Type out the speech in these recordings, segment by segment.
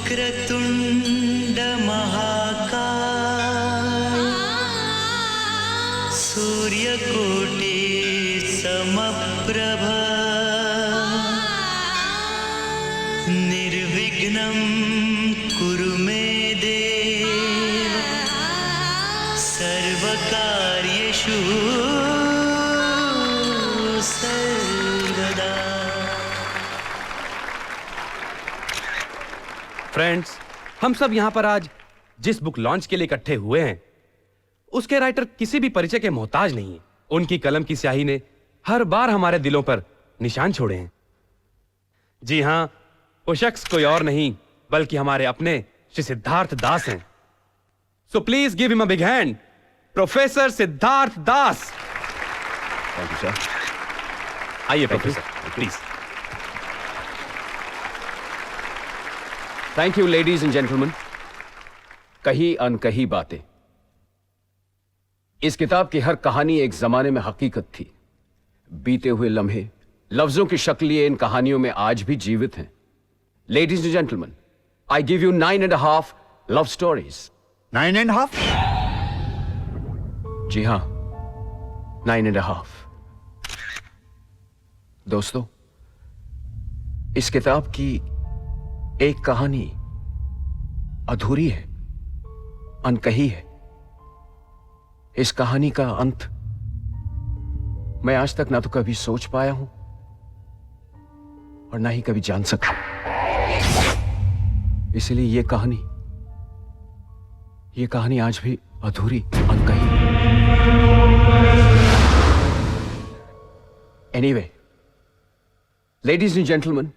वक्रतुंड महाकाय सूर्यकोटि समप्रभ निर्विघ्नं कुरु मे देव सर्वकार्येषु सर्वदा। फ्रेंड्स, हम सब यहाँ पर आज जिस बुक लॉन्च के लिए इकट्ठे हुए हैं उसके राइटर किसी भी परिचय के मोहताज नहीं है। उनकी कलम की स्याही ने हर बार हमारे दिलों पर निशान छोड़े हैं। जी हां, वो शख्स कोई और नहीं बल्कि हमारे अपने श्री सिद्धार्थ दास हैं। So please give him a big hand, professor Siddharth Das. Thank you sir. आइए professor, please. Thank you ladies and gentleman. कही अनकही बातें। इस किताब की हर कहानी एक जमाने में हकीकत थी। बीते हुए लम्हे लफ्जों की शक्ल लिए इन कहानियों में आज भी जीवित हैं। Ladies and gentleman, I give you 9.5 love stories. 9.5? जी हां, 9.5। दोस्तों, इस किताब की एक कहानी अधूरी है, अनकही है। इस कहानी का अंत मैं आज तक ना तो कभी सोच पाया हूं और ना ही कभी जान सका। इसलिए ये कहानी आज भी अधूरी, अनकही। एनीवे, लेडीज एंड जेंटलमैन,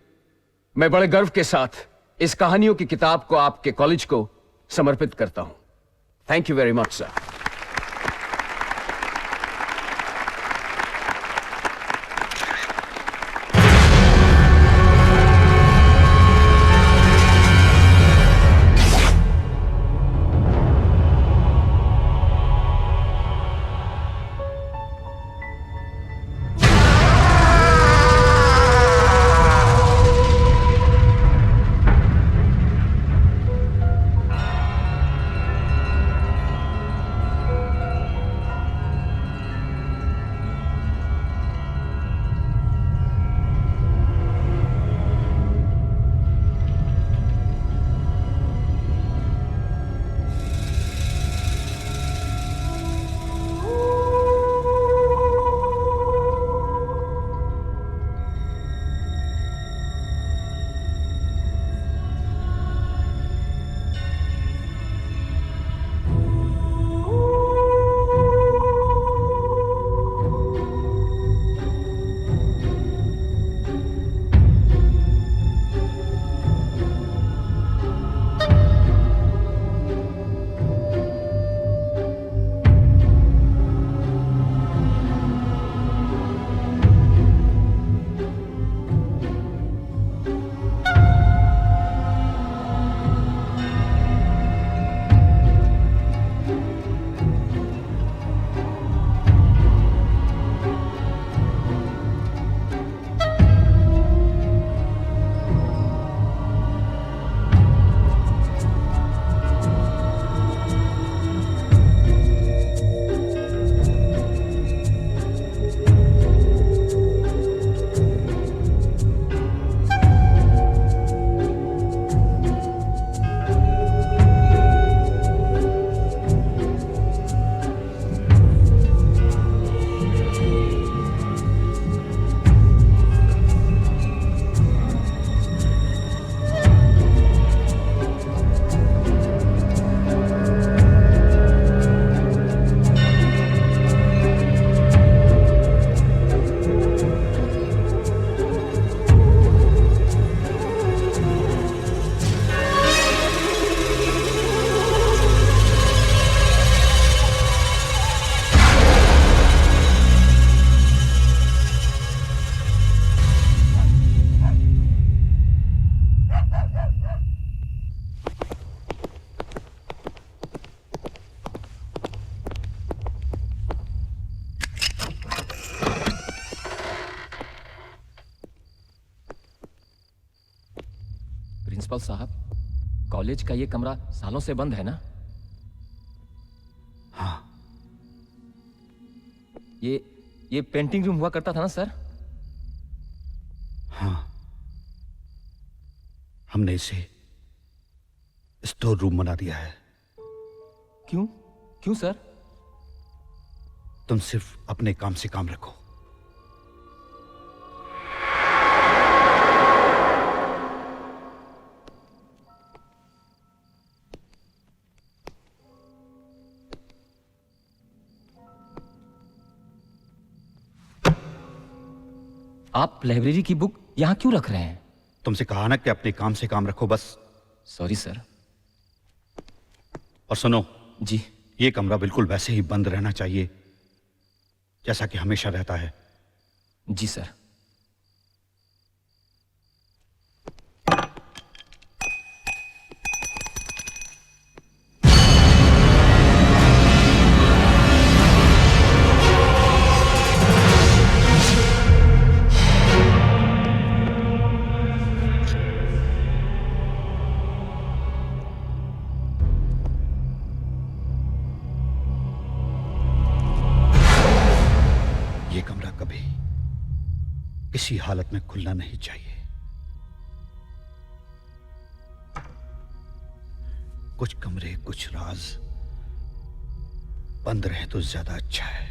मैं बड़े गर्व के साथ इस कहानियों की किताब को आपके कॉलेज को समर्पित करता हूं। Thank you very much sir. Principal साहब, कॉलेज का ये कमरा सालों से बंद है ना? हाँ। ये पेंटिंग रूम हुआ करता था ना सर? हाँ, हमने इसे स्टोर रूम बना दिया है। क्यों? क्यों सर? तुम सिर्फ अपने काम से काम रखो। आप लाइब्रेरी की बुक यहां क्यों रख रहे हैं? तुमसे कहा ना कि अपने काम से काम रखो बस। Sorry sir. और सुनो जी। ये कमरा बिल्कुल वैसे ही बंद रहना चाहिए जैसा कि हमेशा रहता है। जी सर। ये कमरा कभी किसी हालत में खुलना नहीं चाहिए। कुछ कमरे कुछ राज बंद रहे तो ज्यादा अच्छा है।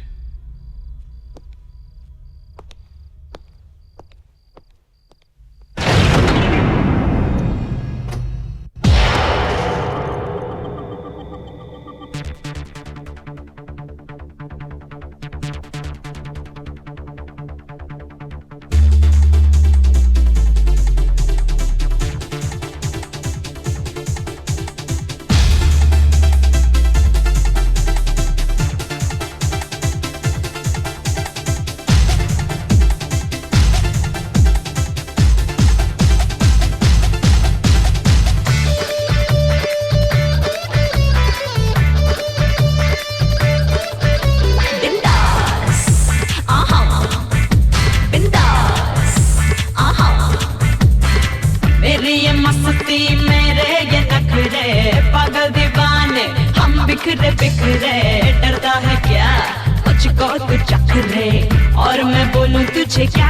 बिखरे बिखरे डरता है क्या मुझको तू चख ले और मैं बोलूं तुझे क्या।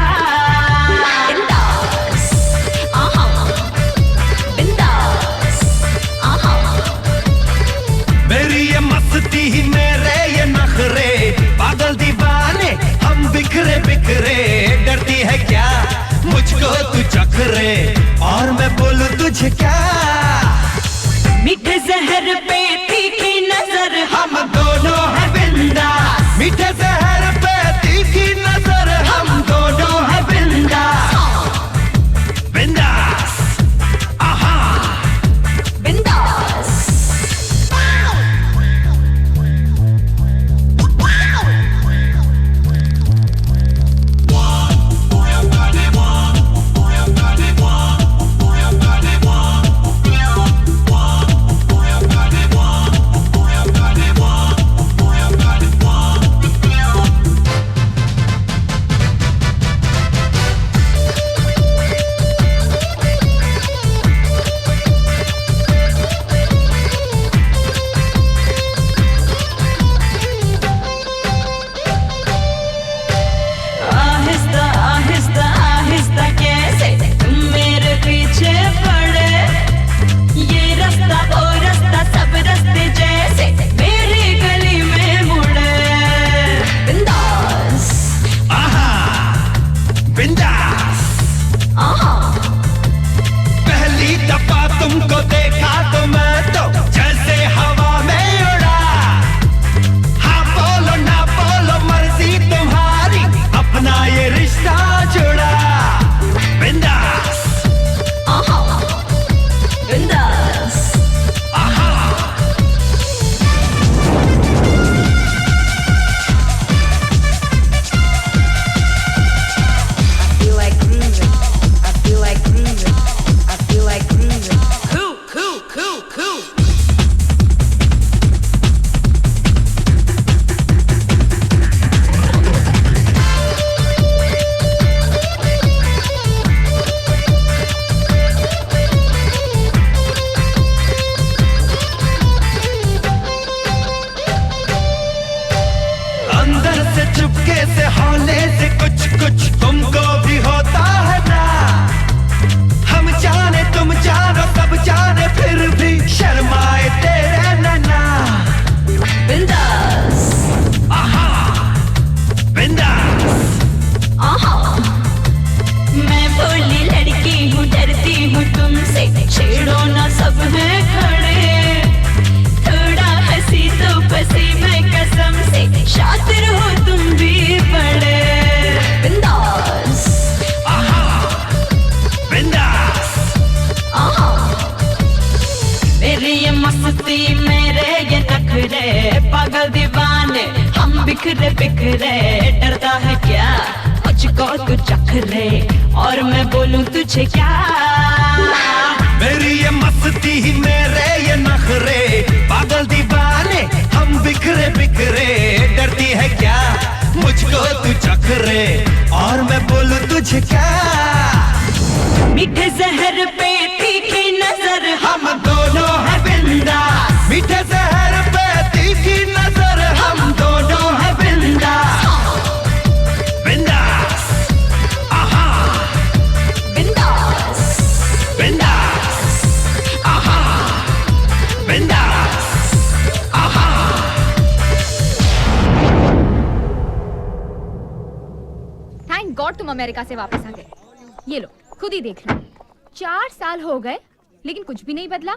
बिंदास आहा बिंदास आहा। मेरी ये मस्ती ही मेरे ये नखरे पागल दीवाने हम बिखरे बिखरे डरती है क्या मुझको तू चख ले और मैं बोलूं तुझे क्या। मीठे जहर पे तीखी नजर हम दोनों है बिंदास मीठे जहर पे तीखी नजर हम दोनों है बिंदास बिंदास आहा बिंदास। चुपके से होने से कुछ कुछ तुमको भी होता है ना। हम जाने तुम जानो सब जाने फिर भी शर्माए तेरे नैना। बिंदास आहा बिंदास। आहा मैं भोली लड़की हूँ, डरती हूँ तुमसे, छेड़ो ना सब है खड़े। थोड़ा हंसी तो फंसी मैं कसम से, शातिर हो तुम भी बड़े। बिंदास आहा बिंदास। आहा मेरी ये मस्ती मेरे ये नखरे, पागल दीवाने हम बिखरे बिखरे। डरता है क्या मुझको तू चखरे, और मैं बोलूं तुझे क्या। मेरी ये मस्ती ही मेरे ये नखरे, पागल दीवाने हम बिखरे बिखरे। डरती है क्या मुझको तू चखरे, और मैं बोलूं तुझे क्या। मीठे जहर पे तीखी नजर, हम दोनों है बिंदास। मीठे जहर पे तीखी नजर, हम दोनों है बिंदास। बिंदास आहा बिंदास बिंदास आहा बिंदास आहा। थैंक गॉड तुम अमेरिका से वापस आ गए। ये लो खुद ही देख लो, 4 साल हो गए लेकिन कुछ भी नहीं बदला।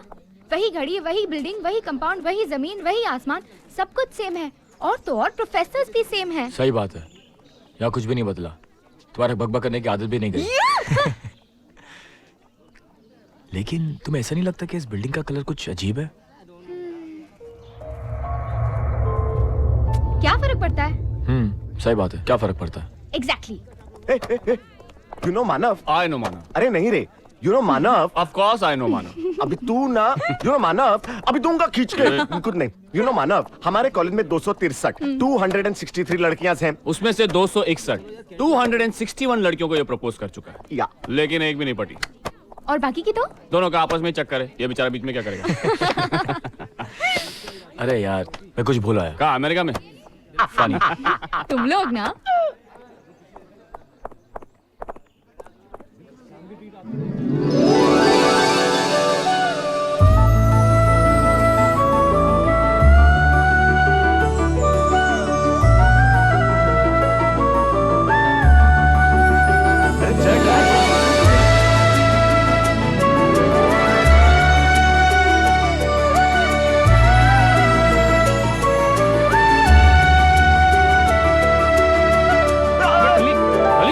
वही घड़ी, वही बिल्डिंग, वही कंपाउंड, वही जमीन, वही आसमान, सब कुछ सेम है। और तो और प्रोफेसर्स भी सेम हैं। सही बात है, यहाँ कुछ भी नहीं बदला। तुम्हारे बकबक करने की आदत भी नहीं गई। लेकिन तुम्हें ऐसा नहीं लगता कि इस बिल्डिंग का कलर कुछ अजीब है? क्या फर्क पड़ता है? सही बात है, क्या फर्क पड़ता है? Exactly you know Manav. I know Manav. अरे नहीं रे, you know Manav. Of course I know Manav. अभी तू ना, यू नो मानव, अभी दूंगा खींच के। कुछ नहीं, यू नो मानव, हमारे कॉलेज में 263 लड़कियां हैं। उसमें से 261 लड़कियों को ये प्रपोज कर चुका है, या लेकिन एक भी नहीं पटी। और बाकी की तो दोनों का आपस में चक्कर है, ये बेचारा बीच में क्या करेगा। अरे यार, मैं कुछ भूल आया। कहा अमेरिका में? फनी। तुम लोग ना।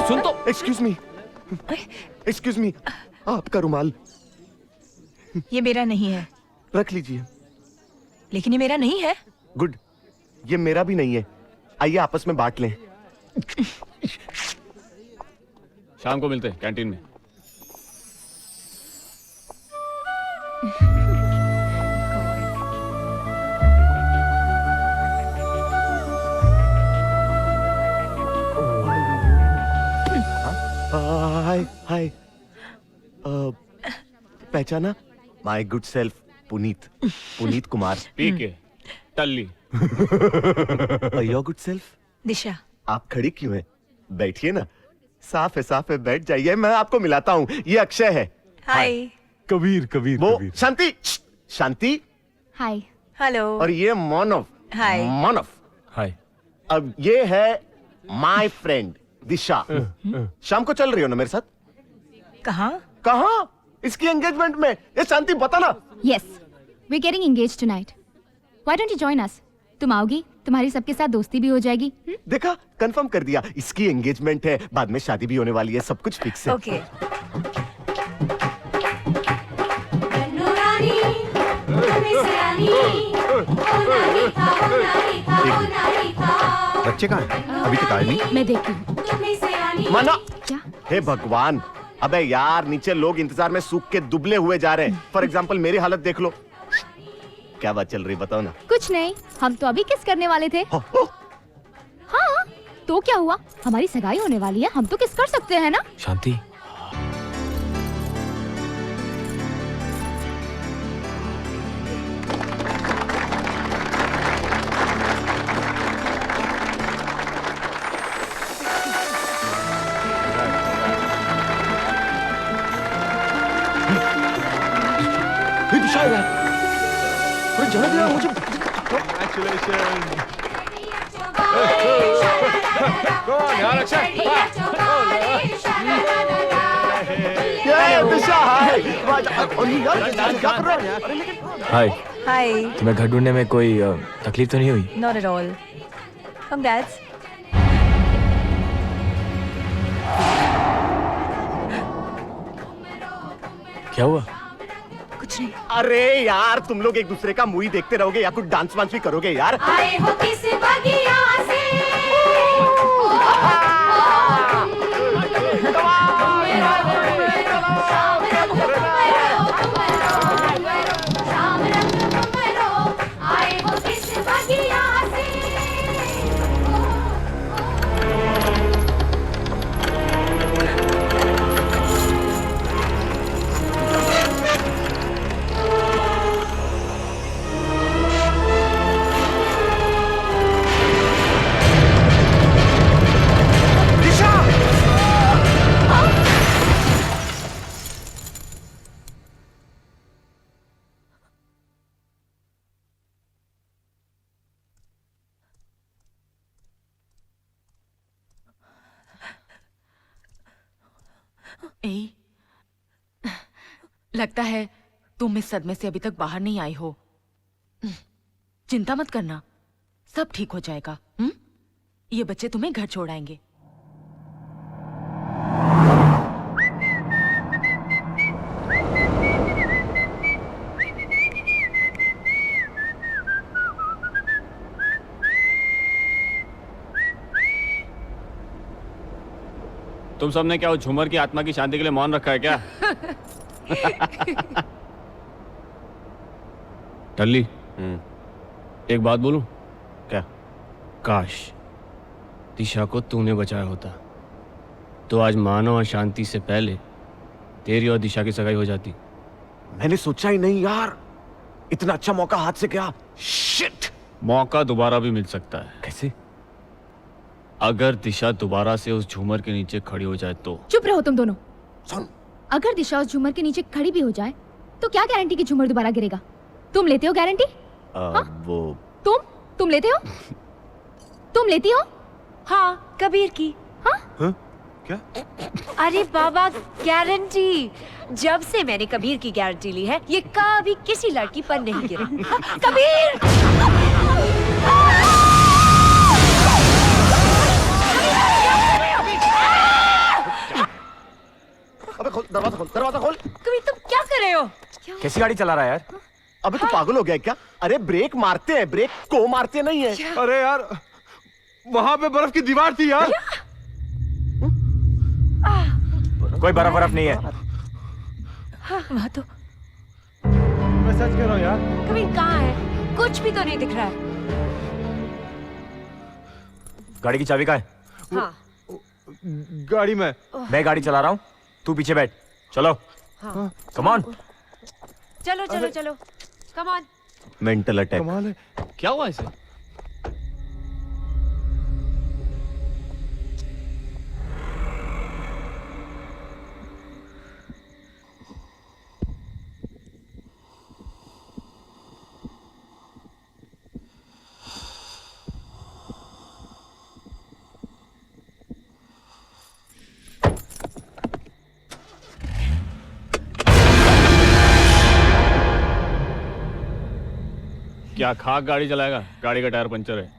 सुन तो। एक्सक्यूज मी, आपका रुमाल ये मेरा नहीं है। रख लीजिए। लेकिन ये मेरा नहीं है। गुड, ये मेरा भी नहीं है। आइए आपस में बांट लें। शाम को मिलते हैं कैंटीन में। हाय हाय, पहचाना? My good self Puneet Kumar. ठीक है, टल्ली। योर गुड सेल्फ दिशा। आप खड़ी क्यों हैं? बैठिए ना। साफ है, बैठ जाइए, मैं आपको मिलाता हूँ। ये अक्षय है। हाय। कबीर वो शांति। हाय। हेलो। और ये मानव। हाय। मानव। हाय। अब ये है माय फ्रेंड दिशा। शाम को चल रही हो ना मेरे साथ? कहाँ? इसकी एंगेजमेंट में। ये शांति बता ना। Yes, we getting engaged tonight. Why don't you join us? तुम आओगी, तुम्हारी सबके साथ दोस्ती भी हो जाएगी। देखा, कंफर्म कर दिया। इसकी एंगेजमेंट है, बाद में शादी भी होने वाली है, सब कुछ फिक्स है। ओके। बच्चे कहाँ हैं? अभी तक आए नहीं। मैं देखती हूँ। माना। क्या? हे भगवान, अबे यार, नीचे लोग इंतजार में सूख के दुबले हुए जा रहे हैं। फॉर एग्जाम्पल मेरी हालत देख लो। क्या बात चल रही, बताओ ना। कुछ नहीं, हम तो अभी किस करने वाले थे। हाँ, तो क्या हुआ? हमारी सगाई होने वाली है, हम तो किस कर सकते हैं ना। शांति, क्या यार? अरे जाने दे यार मुझे। दिशा हाय। यार क्या कर रहा है यार? हाय, हाय। तुम्हें घर ढूंढने में कोई तकलीफ तो नहीं हुई? Not at all. कंग्रेट्स। क्या हुआ? कुछ नहीं। अरे यार तुम लोग एक दूसरे का मुंह ही देखते रहोगे या कुछ डांस वांस भी करोगे यार? आए हो किस बगिया से आए हो किस बगिया से ए, लगता है तुम इस सदमे से अभी तक बाहर नहीं आई हो। चिंता मत करना, सब ठीक हो जाएगा। ये बच्चे तुम्हें घर छोड़ आएंगे। तुम सबने क्या उस झूमर की आत्मा की शांति के लिए मौन रखा है क्या? टल्ली, एक बात बोलूं? क्या? काश दिशा को तूने बचाया होता तो आज मानव और शांति से पहले तेरी और दिशा की सगाई हो जाती। मैंने सोचा ही नहीं यार, इतना अच्छा मौका हाथ से गया। शिट! मौका दोबारा भी मिल सकता है। कैसे? अगर दिशा दोबारा से उस झूमर के नीचे खड़ी हो जाए तो। चुप रहो तुम दोनों। सुन, अगर दिशा उस झूमर के नीचे खड़ी भी हो जाए तो क्या गारंटी कि झूमर दोबारा गिरेगा? तुम लेते हो गारंटी? वो तुम लेते हो? तुम लेती हो? हाँ, कबीर की। हाँ? क्या? अरे बाबा, गारंटी। जब से मैंने कबीर की गारंटी ली है, ये कभी किसी लड़की पर नहीं गिरा। कबीर! अबे खोल, दरवाजा खोल, दरवाजा खोल। कबीर तुम क्या कर रहे हो? कैसी गाड़ी चला रहा है यार? अबे तू पागल हो गया क्या? अरे ब्रेक मारते हैं, ब्रेक को मारते नहीं है। अरे यार, वहां पे बर्फ की दीवार थी यार। कोई बर्फ नहीं है। वहाँ तो मैं सच कह रहा हूँ यार। कबीर कहाँ है? कुछ भी तो नहीं दिख रहा है। गाड़ी की चाबी कहाँ है? हाँ। गाड़ी में। मैं गाड़ी चला रहा हूँ, तू पीछे बैठ। चलो। हाँ। Come on. चलो चलो चलो, कम ऑन। Mental attack. कमाल है। क्या हुआ इसे? क्या खाक गाड़ी चलाएगा? गाड़ी का टायर पंचर है।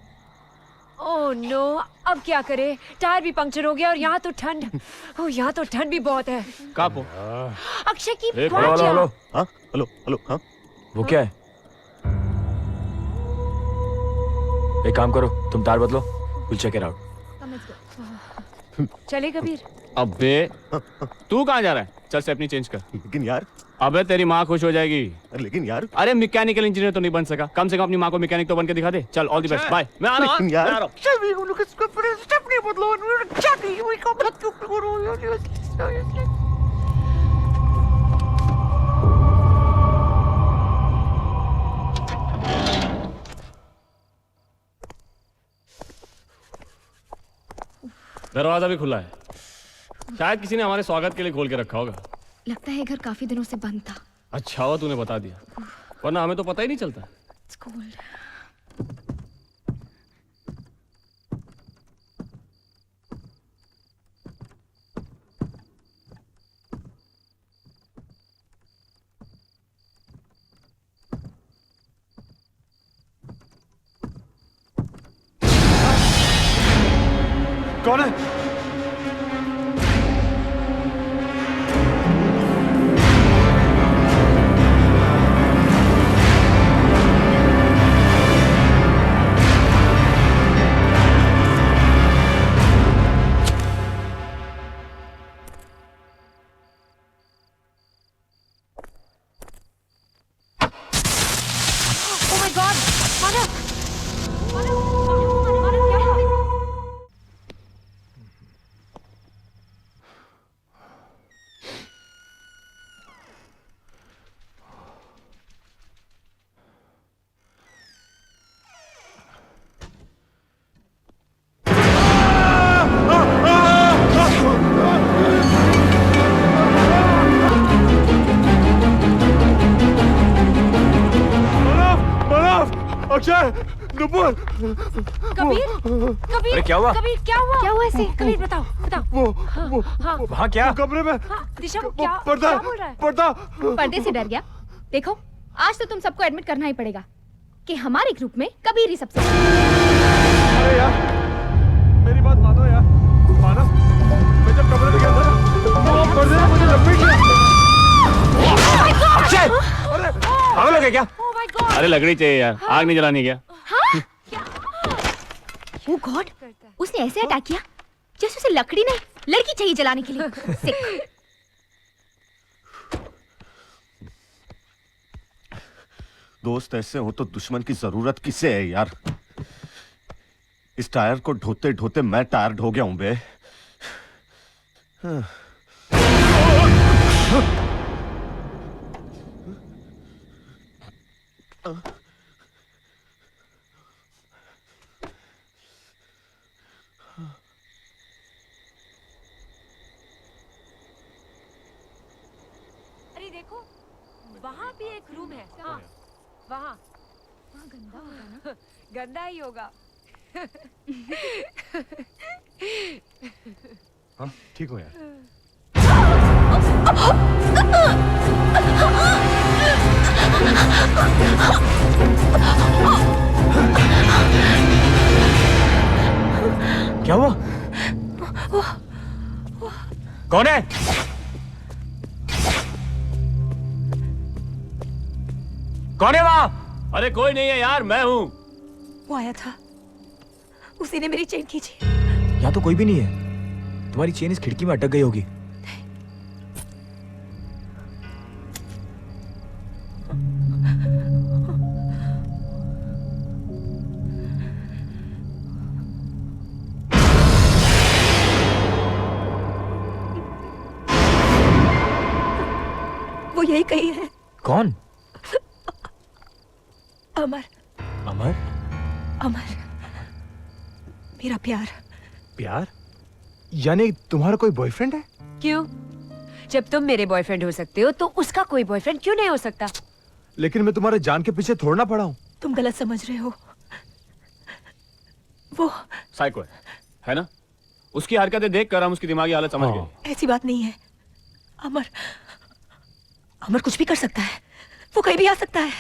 ओह नो, अब क्या करे? टायर भी पंक्चर हो गया और यहाँ तो ठंड। ओह, यहाँ तो ठंड भी बहुत है। कापो। अक्षय की हेलो हेलो हेलो। हाँ हेलो हेलो। हाँ वो क्या है? एक काम करो, तुम तार बदलो, विल चेक इट आउट। चले कबीर। अबे तू कहाँ जा रहा है? चल से अपनी चेंज कर। लेकिन यार। अबे तेरी माँ खुश हो जाएगी। लेकिन यार। अरे मैकेनिकल इंजीनियर तो नहीं बन सका, कम से कम अपनी माँ को मैकेनिक तो बन के दिखा दे। चल ऑल द बेस्ट, बाय। मैं आ रहा हूँ यार। दरवाजा भी खुला है, शायद किसी ने हमारे स्वागत के लिए खोल के रखा होगा। लगता है घर काफी दिनों से बंद था। अच्छा हुआ तूने बता दिया। वरना हमें तो पता ही नहीं चलता। It's cold. कौन है? Oh my God! मानव! मानव! मानव क्या है? अक्षय, नुपुर। कबीर, कबीर, अरे क्या हुआ? कबीर क्या हुआ? क्या हुआ इसे? कबीर बताओ, बताओ। हाँ, वहाँ क्या? कमरे में दिशा को क्या पर्दा, क्या बोल रहा है? पर्दा। पर्दे से डर गया। देखो, आज तो तुम सबको एडमिट करना ही पड़ेगा कि हमारे ग्रुप में कबीर ही सबसे अरे यार, मेरी बात मानो यार। मानव, मैं जब कमरे में गया था तो वो पर्दे ने मुझे लपेट लिया। अक्षय! अरे पागल हो गया क्या? अरे लकड़ी चाहिए यार, आग नहीं जलानी क्या? ओह गॉड, उसने ऐसे अटैक किया जैसे उसे लकड़ी नहीं लड़की चाहिए जलाने के लिए। सिक। दोस्त ऐसे हो तो दुश्मन की जरूरत किसे है यार? इस टायर को ढोते ढोते मैं टायर्ड हो गया हूं बे। अरे देखो, वहाँ भी एक रूम है। हाँ, वहाँ गंदा होगा ना? गंदा ही होगा। हाँ, ठीक हो यार। क्या हुआ? कौन है? कौन है वहां? अरे कोई नहीं है यार, मैं हूँ। वो आया था, उसी ने मेरी चेन खींची। यहाँ तो कोई भी नहीं है। तुम्हारी चेन इस खिड़की में अटक गई होगी। वो यही कही है। कौन? अमर। अमर? अमर, मेरा प्यार। प्यार? यानी तुम्हारा कोई बॉयफ्रेंड है? क्यों? जब तुम मेरे बॉयफ्रेंड हो सकते हो तो उसका कोई बॉयफ्रेंड क्यों नहीं हो सकता? लेकिन मैं तुम्हारे जान के पीछे थोड़ा ना पड़ा हूँ। तुम गलत समझ रहे हो। वो साइको है ना? उसकी हरकतें देखकर हम उसकी दिमागी हालत समझ गए। ऐसी बात नहीं है। अमर, अमर कुछ भी कर सकता है। वो कहीं भी आ सकता है।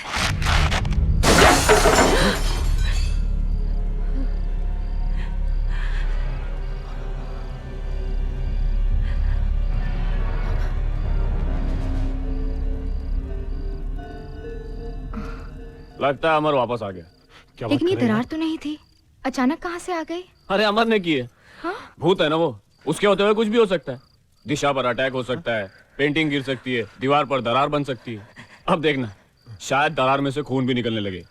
लगता है अमर वापस आ गया। लेकिन ये दरार तो नहीं थी, अचानक कहाँ से आ गई? अरे अमर ने की है। हाँ? भूत है ना वो, उसके होते हुए कुछ भी हो सकता है। दिशा पर अटैक हो सकता है, पेंटिंग गिर सकती है, दीवार पर दरार बन सकती है। अब देखना, शायद दरार में से खून भी निकलने लगे।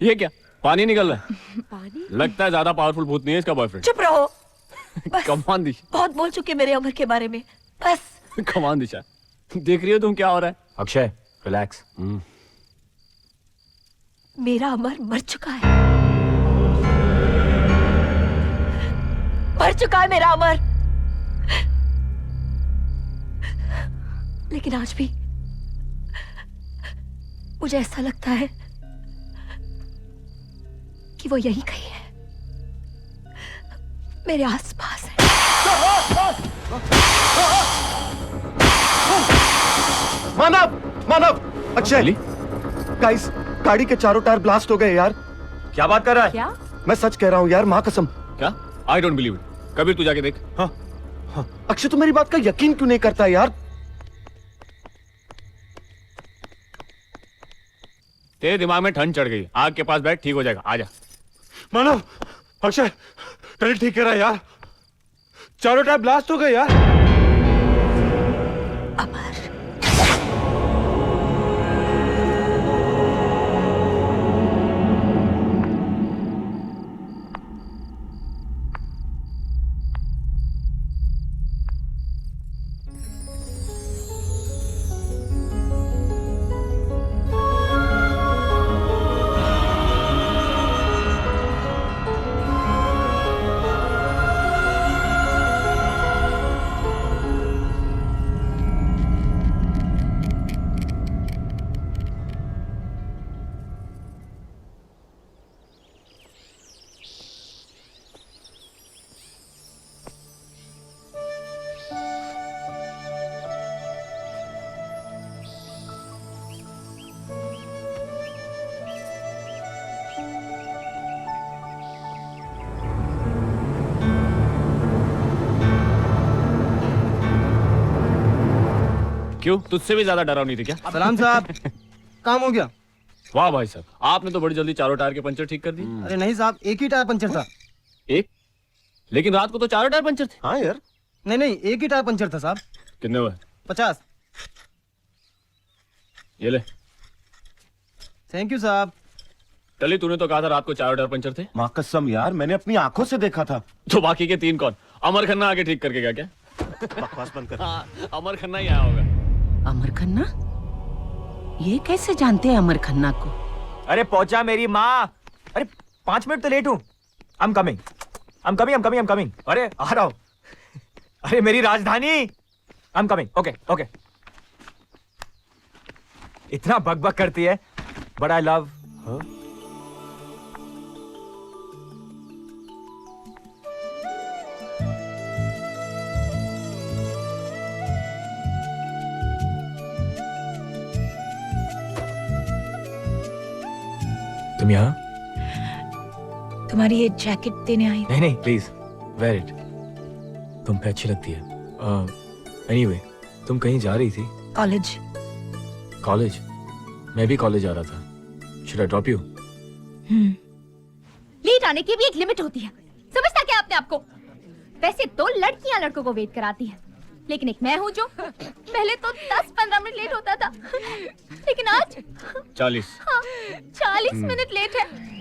ये क्या, पानी निकल रहा है? पानी? लगता है ज्यादा पावरफुल भूत नहीं है इसका बॉयफ्रेंड। चुप रहो। कमान दिशा, बहुत बोल चुके मेरे अमर के बारे में। बस। कमान दिशा, देख रही हो तुम क्या हो रहा है? अक्षय, रिलैक्स। मेरा अमर मर चुका है। मर चुका है मेरा अमर। लेकिन आज भी मुझे ऐसा लगता है कि वो यहीं कहीं है, मेरे आसपास है। मानव, मानव, अक्षय, गाइस, गाड़ी के चारों टायर ब्लास्ट हो गए यार। क्या बात कर रहा है? क्या? मैं सच कह रहा हूँ यार, माँ कसम। क्या? I don't believe it. Kabir तू जाके देख। हाँ, हाँ। अक्षय तू मेरी बात का यकीन क्यों नहीं करता यार? तेरे दिमाग में ठंड चढ़ गई। आग के पास बैठ, ठीक हो जाएगा। आजा। मानव, अक्षय टनल ठीक करा यार, चारों टायर ब्लास्ट हो गए यार। क्यों, तुझसे भी ज्यादा डरावनी थी क्या? सलाम साहब, काम हो गया। वाह भाई साहब, आपने तो बड़ी जल्दी चारों टायर के पंचर ठीक कर दिए। अरे नहीं साहब, एक ही टायर पंचर था। एक? लेकिन रात को तो चारों टायर पंचर थे। हाँ यार। नहीं, एक ही टायर पंचर था साहब। कितने हुए? 50। ये ले। थैंक यू साहब। टली, तूने तो कहा था रात को चारों टायर पंचर थे। माँ कसम यार, मैंने अपनी आंखों से देखा था। तो बाकी के 3 कौन? अमर खन्ना आके ठीक करके गया क्या? बकवास बंद कर। हाँ, अमर खन्ना ही आया होगा। अमर खन्ना? ये कैसे जानते हैं अमर खन्ना को? अरे पहुंचा मेरी माँ। अरे 5 मिनट तो लेट हूँ। I'm coming. अरे आ रहा हूँ। अरे मेरी राजधानी। I'm coming. Okay. इतना बकबक करती है, but I love her. तुम यहाँ? तुम्हारी ये जैकेट देने आई। नहीं प्लीज वेयर इट, तुम पे अच्छी लगती है। एनीवे, तुम कहीं जा रही थी? कॉलेज? मैं भी कॉलेज जा रहा था। Should I drop you? Late आने की भी एक लिमिट होती है, समझता क्या अपने आप को? वैसे तो लड़कियां लड़कों को वेट कराती हैं, लेकिन एक मैं हूँ जो पहले तो 10-15 मिनट लेट होता था, लेकिन आज 40। हाँ, 40 मिनट लेट है।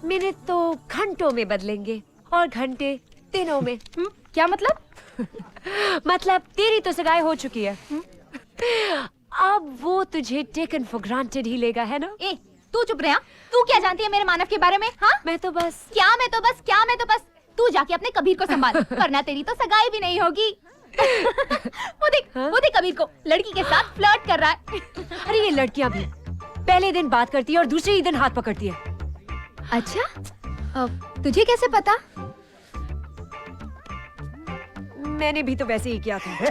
मिनट तो घंटों में बदलेंगे और घंटे दिनों में। क्या मतलब? मतलब तेरी तो सगाई हो चुकी है, अब वो तुझे टेकन फॉर ग्रांटेड ही लेगा, है ना? ए, तू चुप रहा। तू क्या जानती है मेरे मानव के बारे में? हाँ, मैं तो बस तू जाके अपने कबीर को संभाल, वरना तेरी तो सगाई भी नहीं होगी। वो देख कबीर को लड़की के साथ फ्लर्ट कर रहा है। अरे ये लड़कियां भी पहले दिन बात करती है और दूसरे ही दिन हाथ पकड़ती है। अच्छा, तुझे कैसे पता? मैंने भी तो वैसे ही किया था।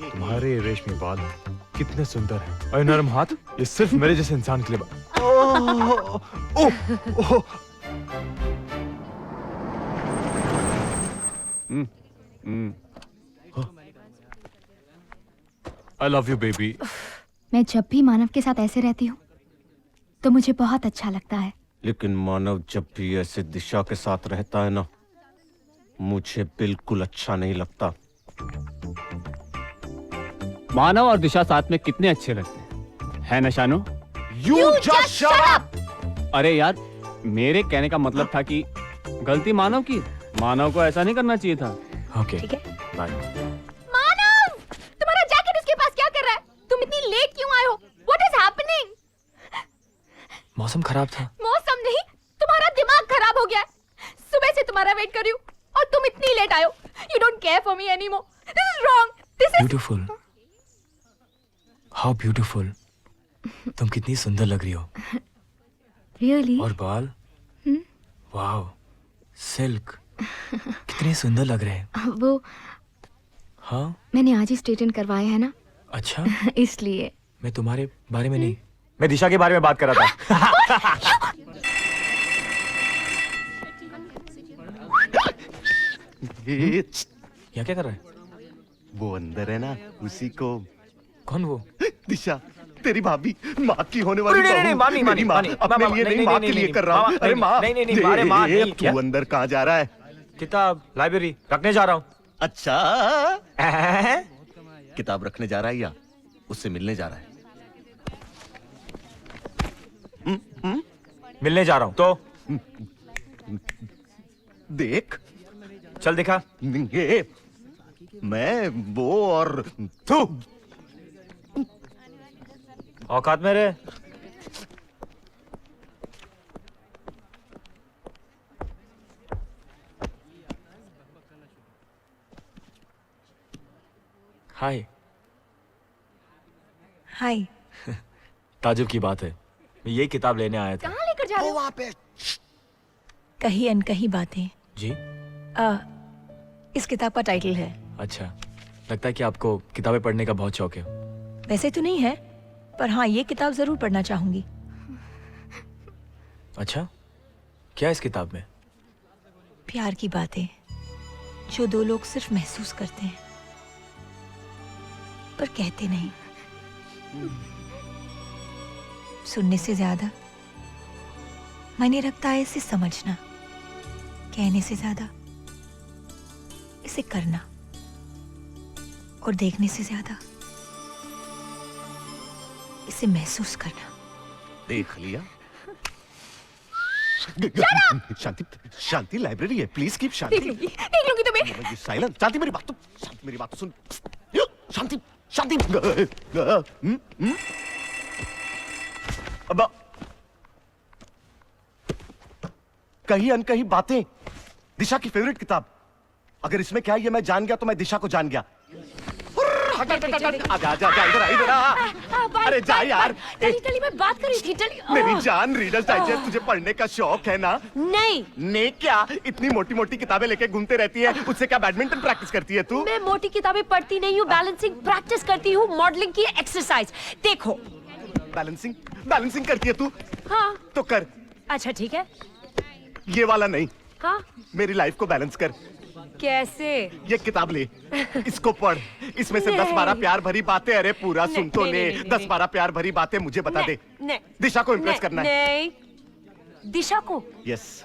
तुम्हारे रेशमी बाल कितने सुंदर हैं और नरम हाथ, ये सिर्फ मेरे जैसे इंसान के लिए आई लव यू बेबी। मैं जब भी मानव के साथ ऐसे रहती हूँ तो मुझे बहुत अच्छा लगता है, लेकिन मानव जब भी ऐसे दिशा के साथ रहता है ना, मुझे बिल्कुल अच्छा नहीं लगता। मानव और दिशा साथ में कितने अच्छे लगते हैं, है ना Shanu? You just shut up! अरे यार, मेरे कहने का मतलब था कि गलती मानव की, मानव को ऐसा नहीं करना चाहिए था। ओके ठीक है बाय। मानव, तुम्हारा जैकेट उसके पास क्या कर रहा है? तुम इतनी लेट क्यों आए हो? What is happening? मौसम खराब था। मौसम नहीं, तुम्हारा दिमाग खराब हो गया है। सुबह से तुम्हारा वेट कर रही हूँ और तुम इतनी लेट आए हो। You don't care for me anymore. This is wrong. This is beautiful, how beautiful. तुम कितनी सुंदर लग रही हो। Really? और बाल, वाओ, सिल्क, कितने सुंदर लग रहे हैं। वो हाँ मैंने आज ही स्ट्रेटन करवाया है ना, अच्छा, इसलिए। मैं तुम्हारे बारे में नहीं, मैं दिशा के बारे में बात कर रहा था। यहाँ क्या कर रहा है? वो अंदर है ना, उसी को। कौन वो? दिशा, तेरी भाभी, माँ की होने वाली नहीं, नहीं, बहू। माँ नहीं, माँ मेरी नहीं, माँ, माँ नहीं, अपने माँ, लिए नहीं, नहीं, माँ नहीं, के लिए नहीं, कर रहा हूँ। माँ, अरे माँ, नहीं, नहीं, नहीं, माँ, अरे माँ, नहीं, क्या? तू अंदर कहाँ जा रहा है? किताब लाइब्रेरी रखने जा रहा हूँ। अच्छा, किताब रखने जा रहा है या उससे मिलने जा रहा है? मिलने जा रहा हूँ तो देख, चल दिखा। ये मैं वो और तू औकात में रहे। हाय। हाय। ताजुब की बात है, मैं यही किताब लेने आया था। कहाँ लेकर जा रहे हो? वहाँ पे। कहीं अनकही बातें। जी इस किताब का टाइटल है। अच्छा, लगता है कि आपको किताबें पढ़ने का बहुत शौक है। वैसे तो नहीं है, पर हाँ ये किताब जरूर पढ़ना चाहूंगी। अच्छा, क्या इस किताब में? प्यार की बातें जो दो लोग सिर्फ महसूस करते हैं पर कहते नहीं। सुनने से ज्यादा मायने रखता है इसे समझना, कहने से ज्यादा इसे करना, और देखने से ज्यादा इसे महसूस करना। देख लिया? शांति, शांति, लाइब्रेरी है, प्लीज कीप शांति। देख लूंगी तुम्हें। साइलेंट। शांति, मेरी बात तो, शांति, मेरी बात तो सुन। शांति, शांति। अब कहीं अनकही बातें, दिशा की फेवरेट किताब। अगर इसमें क्या है ये मैं जान गया तो मैं दिशा को जान गया। आजा, इधर आ। अरे जा यार। टली मैं बात कर रही थी। टली मेरी जान, रीडर्स डाइजेस्ट तुझे पढ़ने का शौक है ना? नहीं। ने क्या इतनी मोटी मोटी किताबें लेके घूमते रहती है, उससे क्या बैडमिंटन प्रैक्टिस करती है तू? मैं मोटी किताबें पढ़ती नहीं हूँ, बैलेंसिंग प्रैक्टिस करती हूँ, मॉडलिंग की एक्सरसाइज। देखो, बैलेंसिंग, बैलेंसिंग करती है तू? हाँ तो कर। अच्छा ठीक है। ये वाला नहीं, हाँ मेरी लाइफ को बैलेंस कर। कैसे? ये किताब ले, इसको पढ़। इसमें से 10-12 प्यार भरी बातें, अरे पूरा सुन तो ले। 10-12 प्यार भरी बातें मुझे बता दे। दिशा को इम्प्रेस करना है। नहीं, दिशा को? Yes,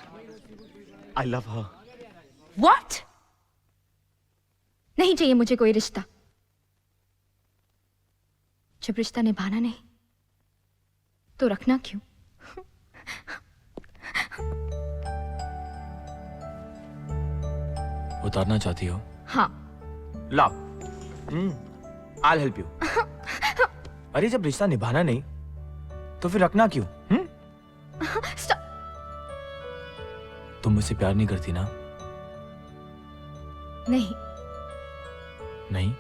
I love her. What? नहीं चाहिए मुझे कोई रिश्ता। जब रिश्ता निभाना नहीं तो रखना क्यों? उतारना चाहती हो? हाँ। लाओ, I'll help you। अरे जब रिश्ता निभाना नहीं तो फिर रखना क्यों? तुम मुझसे प्यार नहीं करती ना? नहीं। नहीं?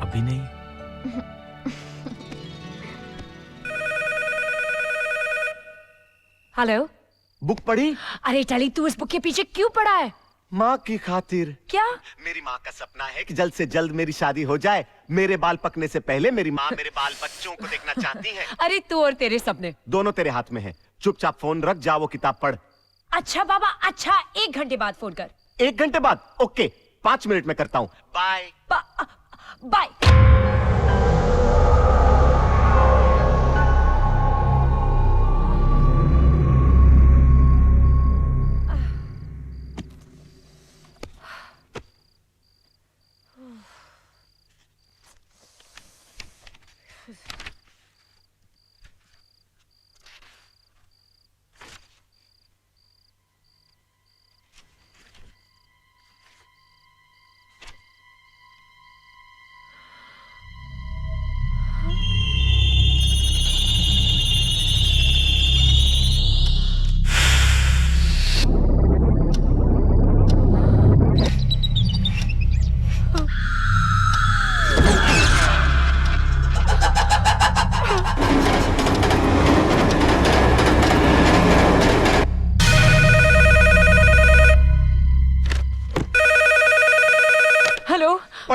अभी नहीं? हेलो। बुक पढ़ी? अरे टली तू इस बुक के पीछे क्यों पड़ा है? माँ की खातिर। क्या? मेरी माँ का सपना है कि जल्द से जल्द मेरी शादी हो जाए। मेरे बाल पकने से पहले मेरी माँ मेरे बाल बच्चों को देखना चाहती है। अरे तू और तेरे सपने दोनों तेरे हाथ में है। चुपचाप फोन रख, जा वो किताब पढ़। अच्छा बाबा, अच्छा 1 घंटे बाद फोन कर। 1 घंटे बाद? ओके, 5 मिनट में करता हूँ। बाय। बाय।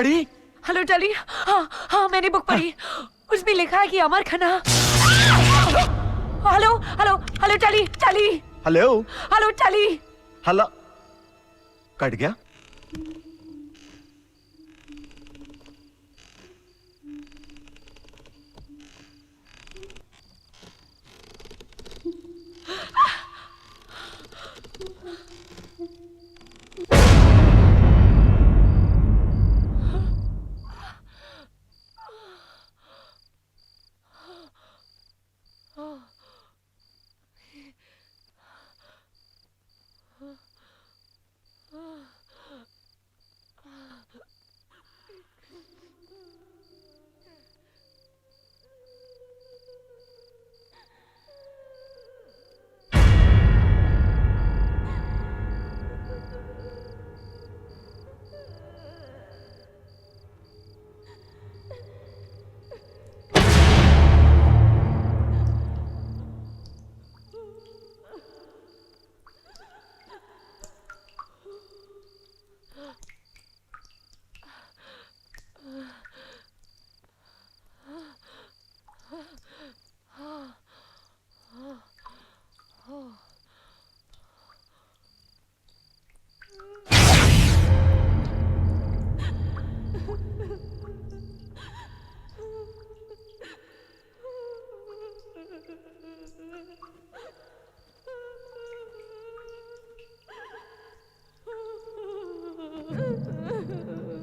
पढ़ी? हेलो टली, हाँ हाँ मैंने बुक पढ़ी। उसमें लिखा है कि अमर खन्ना। हेलो हेलो हेलो टली टली। हेलो हेलो टली। हेलो। कट गया।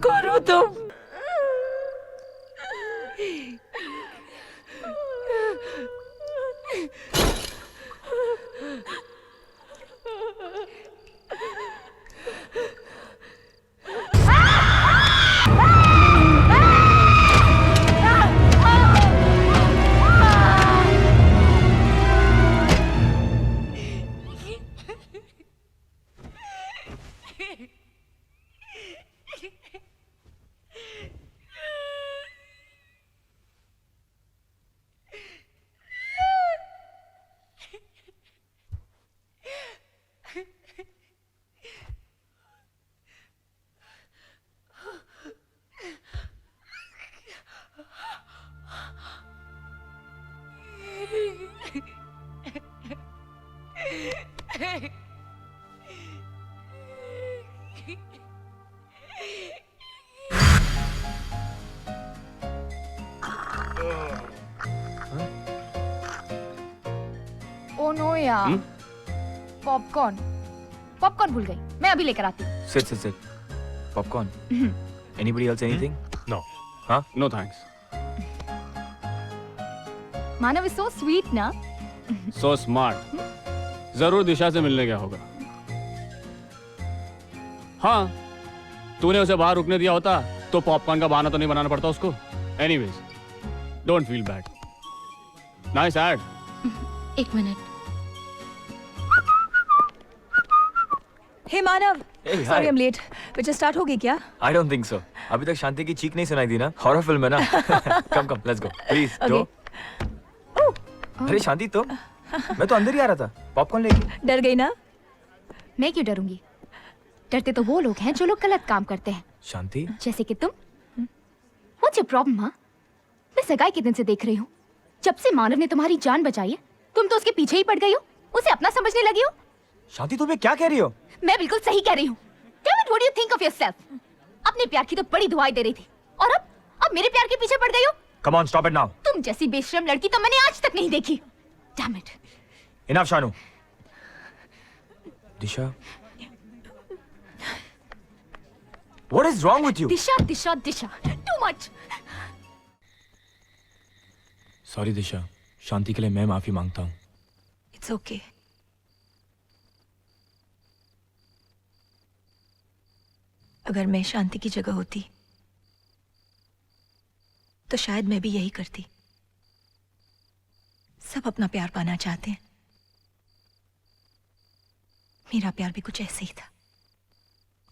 कौन हो तुम? ओ नो यार, पॉपकॉर्न पॉपकॉर्न भूल गई। मैं अभी लेकर आती हूँ। Sit, sit, sit. Popcorn. Anybody else anything? No. हाँ? No thanks. Manav is so sweet ना। So smart. जरूर दिशा से मिलने गया होगा। हाँ, तूने उसे बाहर रुकने दिया होता तो पॉपकॉर्न का बहाना तो नहीं बनाना पड़ता उसको। Anyways, don't feel bad. Nice ad. एक minute. Hey Manav, Hey, hi. Sorry I am late. Picture start होगी क्या? I don't think so. अभी तक शांति की चीख नहीं सुनाई दी ना? हॉरर फिल्म है ना? Come, come, let's go. Please, Okay. दो। अरे शांति तुम? मैं तो अंदर ही आ रहा था। पॉपकॉर्न लेके। डर गई ना? मैं क्यों डरूंगी? डरते तो वो लोग हैं जो लोग गलत काम करते हैं। शांति? जैसे कि तुम। What's your problem, हाँ? मैं सगाई के दिन से देख रही हूँ। जब से मानव ने तुम्हारी जान बचाई है, तुम तो उसके पीछे ही पड़ गई हो। उसे अपना समझने लगी हो। शांति तुम्हें क्या कह रही हो? मैं बिल्कुल सही कह रही हूँ। Damn it, what do you think of yourself? अपने प्यार की तो बड़ी दुआएं दे रही थी, और अब मेरे प्यार के पीछे पड़ गई हो। Come on, stop it now. तुम जैसी बेशरम लड़की तो मैंने आज तक नहीं देखी। Damn it. Enough, Shanu. Disha. What is wrong with you? Disha Disha Disha, too much. Sorry दिशा, शांति के लिए मैं माफी मांगता हूँ। It's okay. अगर मैं शांति की जगह होती तो शायद मैं भी यही करती। सब अपना प्यार पाना चाहते हैं, मेरा प्यार भी कुछ ऐसे ही था।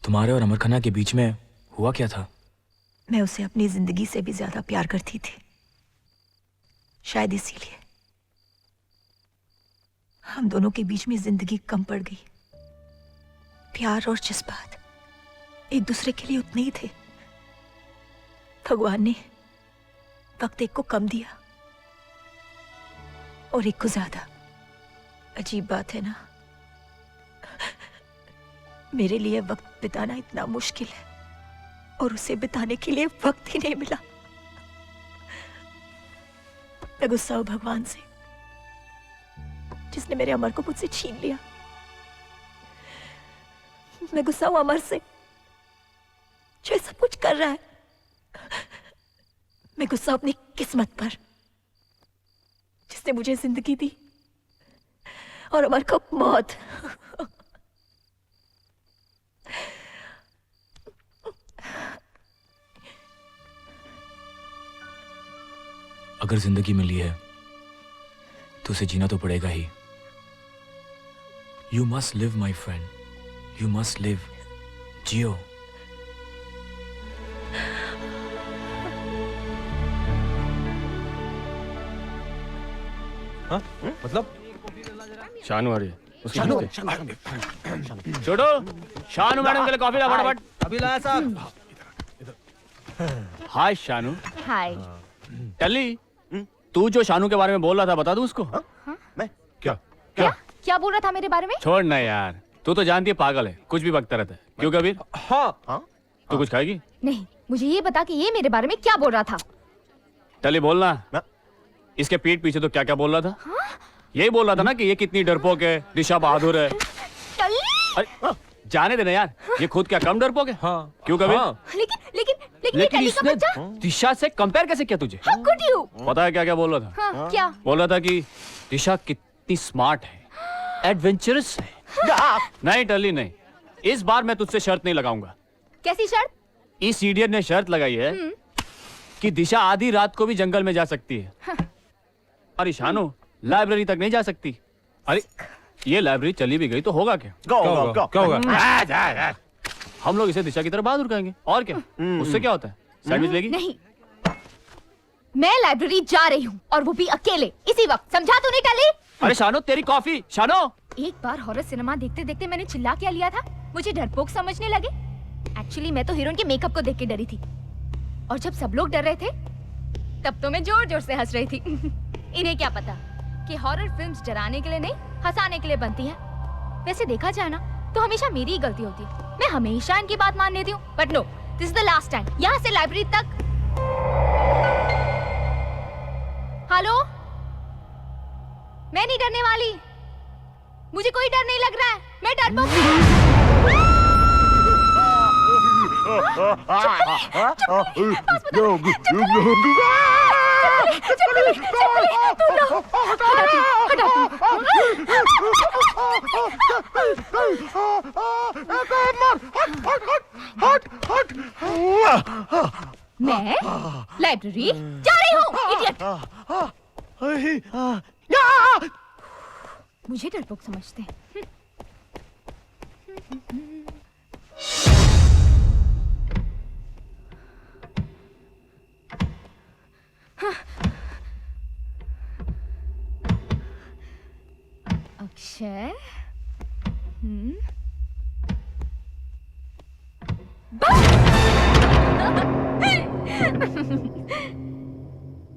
तुम्हारे और अमर खन्ना के बीच में हुआ क्या था? मैं उसे अपनी जिंदगी से भी ज्यादा प्यार करती थी। शायद इसीलिए हम दोनों के बीच में जिंदगी कम पड़ गई। प्यार और जज्बात एक दूसरे के लिए उतने ही थे भगवान ने वक्त एक को कम दिया और एक को ज्यादा। अजीब बात है ना, मेरे लिए वक्त बिताना इतना मुश्किल है और उसे बिताने के लिए वक्त ही नहीं मिला। मैं गुस्सा हूं भगवान से, जिसने मेरे अमर को मुझसे छीन लिया। मैं गुस्सा हूं अमर से, जो सब कुछ कर रहा है। मैं गुस्सा हूं अपनी किस्मत पर, जिसने मुझे जिंदगी दी और अमर को मौत। अगर जिंदगी मिली है तो उसे जीना तो पड़ेगा ही। You must live my friend, you must live. जियो। हाँ? मतलब शानू आ रही है। उसकी शानू, पूछते। छोटो, शानू मैडम के लिए कॉफी ला फटाफट। अभी लाया साहब। हाय शानू। हाय। टल्ली, तू जो शानू के बारे में बोल रहा था बता दूं उसको? मैं क्या बोल रहा था मेरे बारे में? छोड़ ना यार, तू तो जानती है पागल है, कुछ भी बकता रहता है। क्यों कबीर? हाँ। तू कुछ खाएगी? नहीं, मुझे ये बता कि ये मेरे बारे में क्या बोल रहा था। टल्ली बोलना। इसके पीठ पीछे तो क्या क्या बोल रहा था? यही बोल रहा था ना कि ये कितनी डरपोक है, दिशा बहादुर है। अरे जाने देना यार, ये खुद क्या कम डरपोक है? हाँ। क्यों कबीर? लेकिन ये इसने दिशा से कंपेयर कैसे किया तुझे? How could you? पता है क्या क्या बोल रहा था? हाँ, क्या? बोल रहा था कि दिशा कितनी स्मार्ट है, एडवेंचरस है। नहीं टल्ली नहीं, इस बार मैं तुझसे शर्त नहीं लगाऊंगा। कैसी शर्त? इस इडियट ने शर्त लगाई है कि दिशा आधी रात को भी जंगल में जा सकती है। अरे शानू, लाइब्रेरी तक नहीं जा सकती। अरे ये लाइब्रेरी चली भी गई तो होगा क्या? क्या होगा? हम लोग इसे दिशा की तरफ बहादुर कहेंगे और क्या। उससे क्या होता है? सैंडविच लेगी? नहीं, मैं लाइब्रेरी जा रही हूँ और वो भी अकेले, इसी वक्त। समझा तूने टल्ली? अरे शानू तेरी कॉफी। शानू, एक बार हॉरर सिनेमा देखते देखते मैंने चिल्ला क्या लिया था, मुझे डरपोक समझने लगे। एक्चुअली मैं तो हीरोइन के मेकअप को देख के डरी थी, और जब सब लोग डर रहे थे तब तो मैं जोर जोर से हंस रही थी। इन्हें क्या पता कि हॉरर फिल्म्स डराने के लिए नहीं, हंसाने के लिए बनती है। वैसे देखा जाए ना तो हमेशा मेरी ही गलती होती है, मैं हमेशा इनकी बात मान लेती हूँ। But no, this is the last time. यहाँ से लाइब्रेरी तक। हेलो, मैं नहीं डरने वाली, मुझे कोई डर नहीं लग रहा है, मैं डरपोक नहीं। मैं लाइब्रेरी जा रही हूँ, इडियट। मुझे डरपोक समझते हैं। अक्षय,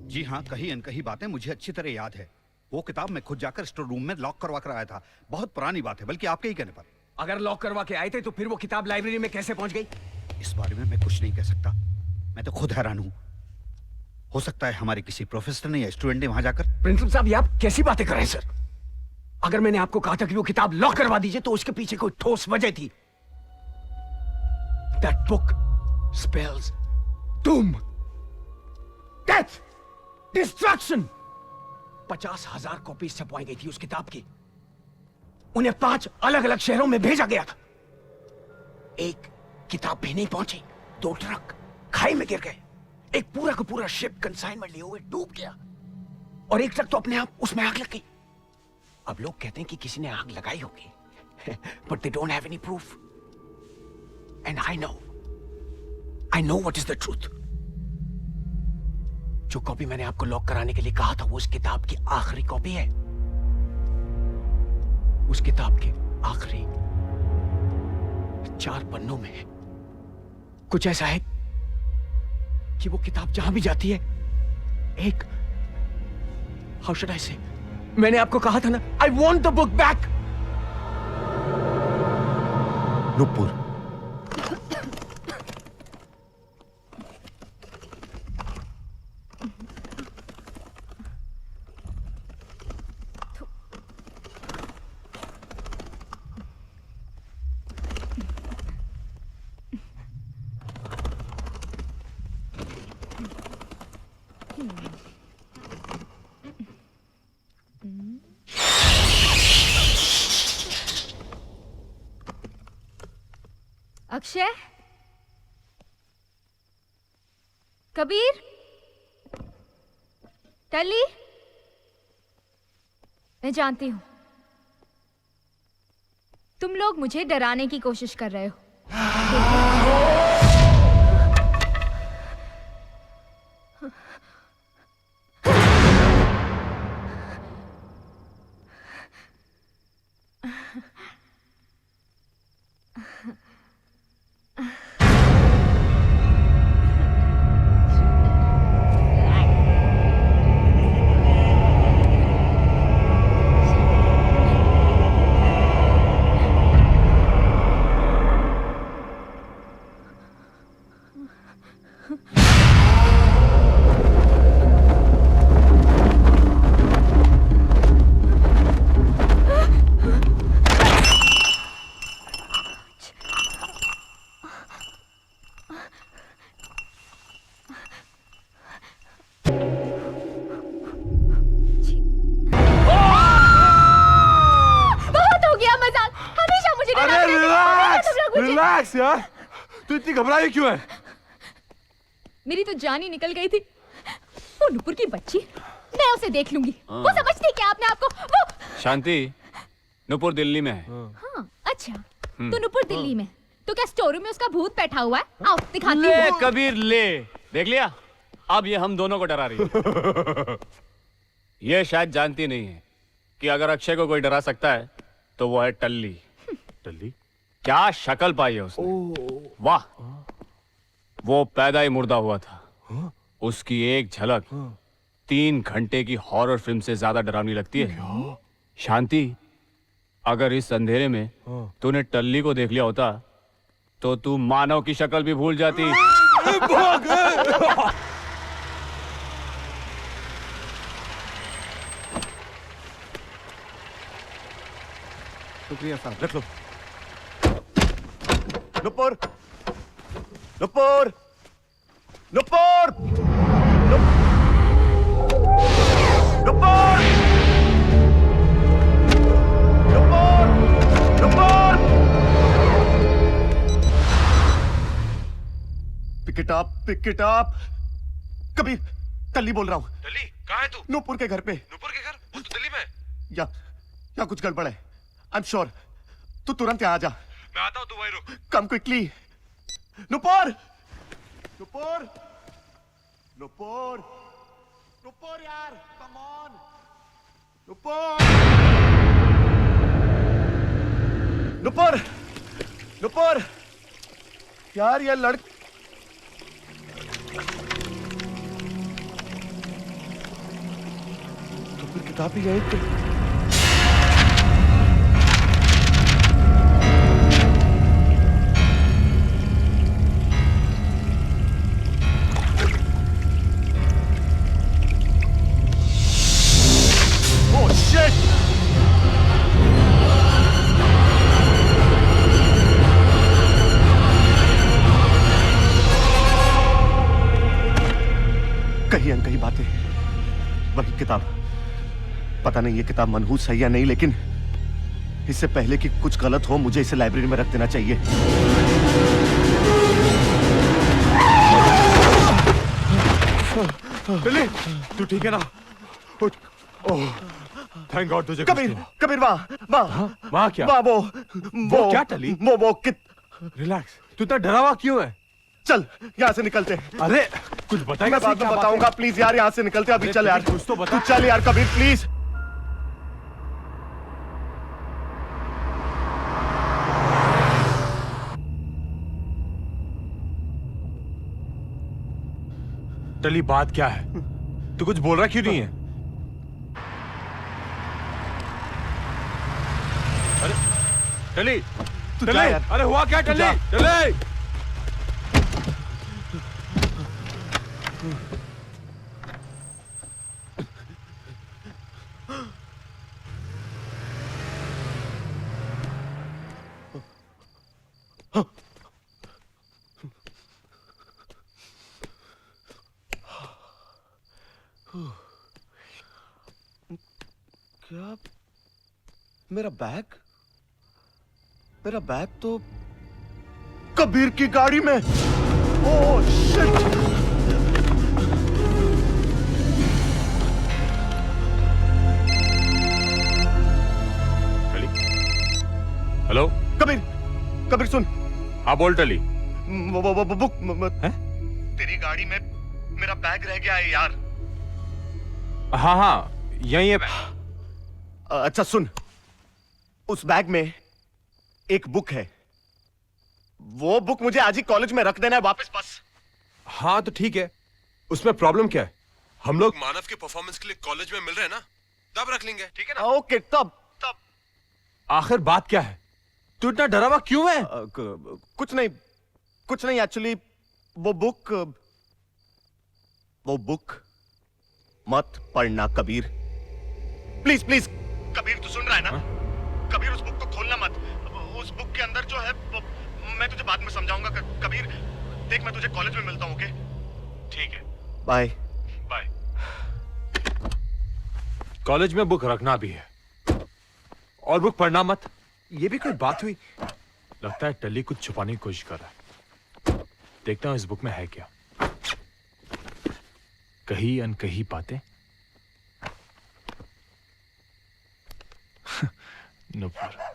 जी हाँ, कही अनकही बातें मुझे अच्छी तरह याद है। वो किताब मैं खुद जाकर स्टोर रूम में लॉक करवा कर आया था। बहुत पुरानी बात है, बल्कि आपके ही कहने पर। अगर लॉक करवा के आए थे तो फिर वो किताब लाइब्रेरी में कैसे पहुंच गई? इस बारे में मैं कुछ नहीं कह सकता। मैं तो खुद हैरान हूँ। हो सकता है हमारे किसी प्रोफेसर ने या स्टूडेंट ने वहां जाकर। प्रिंसिपल साहब, ये आप कैसी बातें कर रहे हैं सर? अगर मैंने आपको कहा था कि वो किताब लॉक करवा दीजिए तो उसके पीछे कोई ठोस वजह थी। That book spells doom, death, destruction. 50,000 copies छपवाई गई थी उस किताब की। उन्हें 5 अलग अलग शहरों में भेजा गया था। एक किताब भी नहीं पहुंची, 2 ट्रक खाई में गिर गए, एक पूरा का पूरा शिप कंसाइनमेंट लिए हुए डूब गया, और एक ट्रक तो अपने आप उसमें आग लग गई। अब लोग कहते हैं कि किसी ने आग लगाई होगी, but they don't have any proof. And I know what is the truth. जो कॉपी मैंने आपको लॉक कराने के लिए कहा था वो उस किताब की आखिरी कॉपी है। उस किताब के आखिरी 4 पन्नों में कुछ ऐसा है कि वो किताब जहां भी जाती है एक हाउ शुड आई से, मैंने आपको कहा था ना, I want the book back. Nupur, Akshay, Kabir, टली, मैं जानती हूं तुम लोग मुझे डराने की कोशिश कर रहे हो। रिलैक्स यार, तू इतनी घबराई क्यों है? मेरी तो जान ही निकल गई थी। वो नुपुर की बच्ची, मैं उसे देख लूंगी। वो समझती क्या अपने आप को? वो शांति, नुपुर दिल्ली में है। हाँ, अच्छा तो नुपुर दिल्ली में, तो क्या स्टोर रूम में उसका भूत बैठा हुआ है? आओ दिखाती हूँ। ले कबीर ले, देख लिया? अब ये हम दोनों को डरा रही है। ये शायद जानती नहीं है कि अगर अक्षय को कोई डरा सकता है तो वो है टल्ली। टल्ली? क्या शक्ल पाई है उसने। वाह, वो पैदा ही मुर्दा हुआ था। उसकी एक झलक 3 घंटे की हॉरर फिल्म से ज्यादा डरावनी लगती है। शांति, अगर इस अंधेरे में तूने टल्ली को देख लिया होता तो तू मानव की शक्ल भी भूल जाती। शुक्रिया साहब, रख लो। Nupur, Nupur, Nupur, Nupur, Nupur, Nupur. Pick it up, pick it up. Kabir, टल्ली बोल रहा हूँ। टल्ली, कहाँ है तू? नुपुर के घर पे। नुपुर के घर? वो तो दिल्ली में है। या कुछ गड़बड़ है। I am sure. तू तुरंत यहाँ आ जा। मैं आता हूँ, तू वहीं रुक। Come quickly. नुपुर, नुपुर, नुपुर, नुपुर यार, कम ऑन, नुपुर, नुपुर, नुपुर, यार ये तो फिर किताब ही यहीं पे। कहीं अनकही बातें, वही किताब। पता नहीं ये किताब मनहूस है या नहीं, लेकिन इससे पहले कि कुछ गलत हो मुझे इसे लाइब्रेरी में रख देना चाहिए। टल्ली, तू ठीक है ना? ओह, थैंक गॉड तुझे। कबीर, कबीर वहाँ क्या? वो क्या टल्ली? वो रिलैक्स, तू इतना डरा हुआ क्यों है? चल यहाँ से निकलते हैं। अरे कुछ बताएगा? मैं बाद में बताऊंगा, प्लीज यार यहाँ से निकलते। अभी चल यार, कुछ तो बता। तू चल यार कबीर, प्लीज। टली बात क्या है? तू कुछ बोल रहा क्यों नहीं है? अरे टली, टली, अरे हुआ क्या टली? टली! क्या? मेरा बैग? मेरा बैग तो कबीर की गाड़ी में। Oh shit! टली, हेलो कबीर, कबीर सुन। हाँ बोल टली। वो बुक है? तेरी गाड़ी में मेरा बैग रह गया है यार। हाँ हाँ यही है। अच्छा सुन, उस बैग में एक बुक है। वो बुक मुझे आज ही कॉलेज में रख देना है वापस बस। हाँ तो ठीक है, उसमें प्रॉब्लम क्या है? हम लोग मानव के परफॉर्मेंस के लिए कॉलेज में मिल रहे हैं ना, तब रख लेंगे, ठीक है ना? ओके तब आखिर बात क्या है? तू इतना डरा हुआ क्यों है? कुछ नहीं एक्चुअली वो बुक मत पढ़ना कबीर, प्लीज प्लीज। कबीर तू सुन रहा है ना? कबीर उस बुक को खोलना मत। उस बुक के अंदर जो है वो मैं तुझे बाद में समझाऊंगा। कबीर देख, मैं तुझे कॉलेज में मिलता हूँ, ओके? ठीक है, बाय बाय। कॉलेज में बुक रखना भी है और बुक पढ़ना मत, ये भी कोई बात हुई? लगता है टली कुछ छुपाने की कोशिश कर रहा है। देखता हूं इस बुक में है क्या। कहीं अनकही बातें। नुपुर।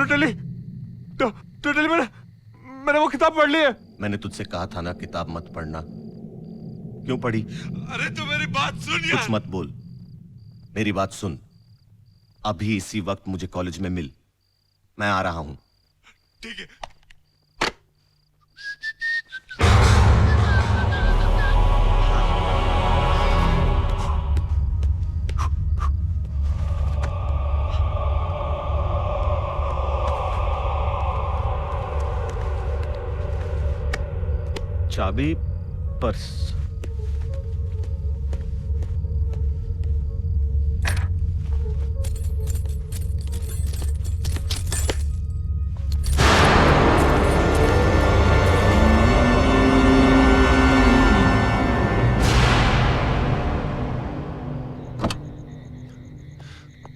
टली, मैंने वो किताब पढ़ ली है। मैंने तुझसे कहा था ना किताब मत पढ़ना, क्यों पढ़ी? अरे तो मेरी बात सुन यार। कुछ मत बोल, मेरी बात सुन। अभी इसी वक्त मुझे कॉलेज में मिल, मैं आ रहा हूं। ठीक है। चाबी पर्स।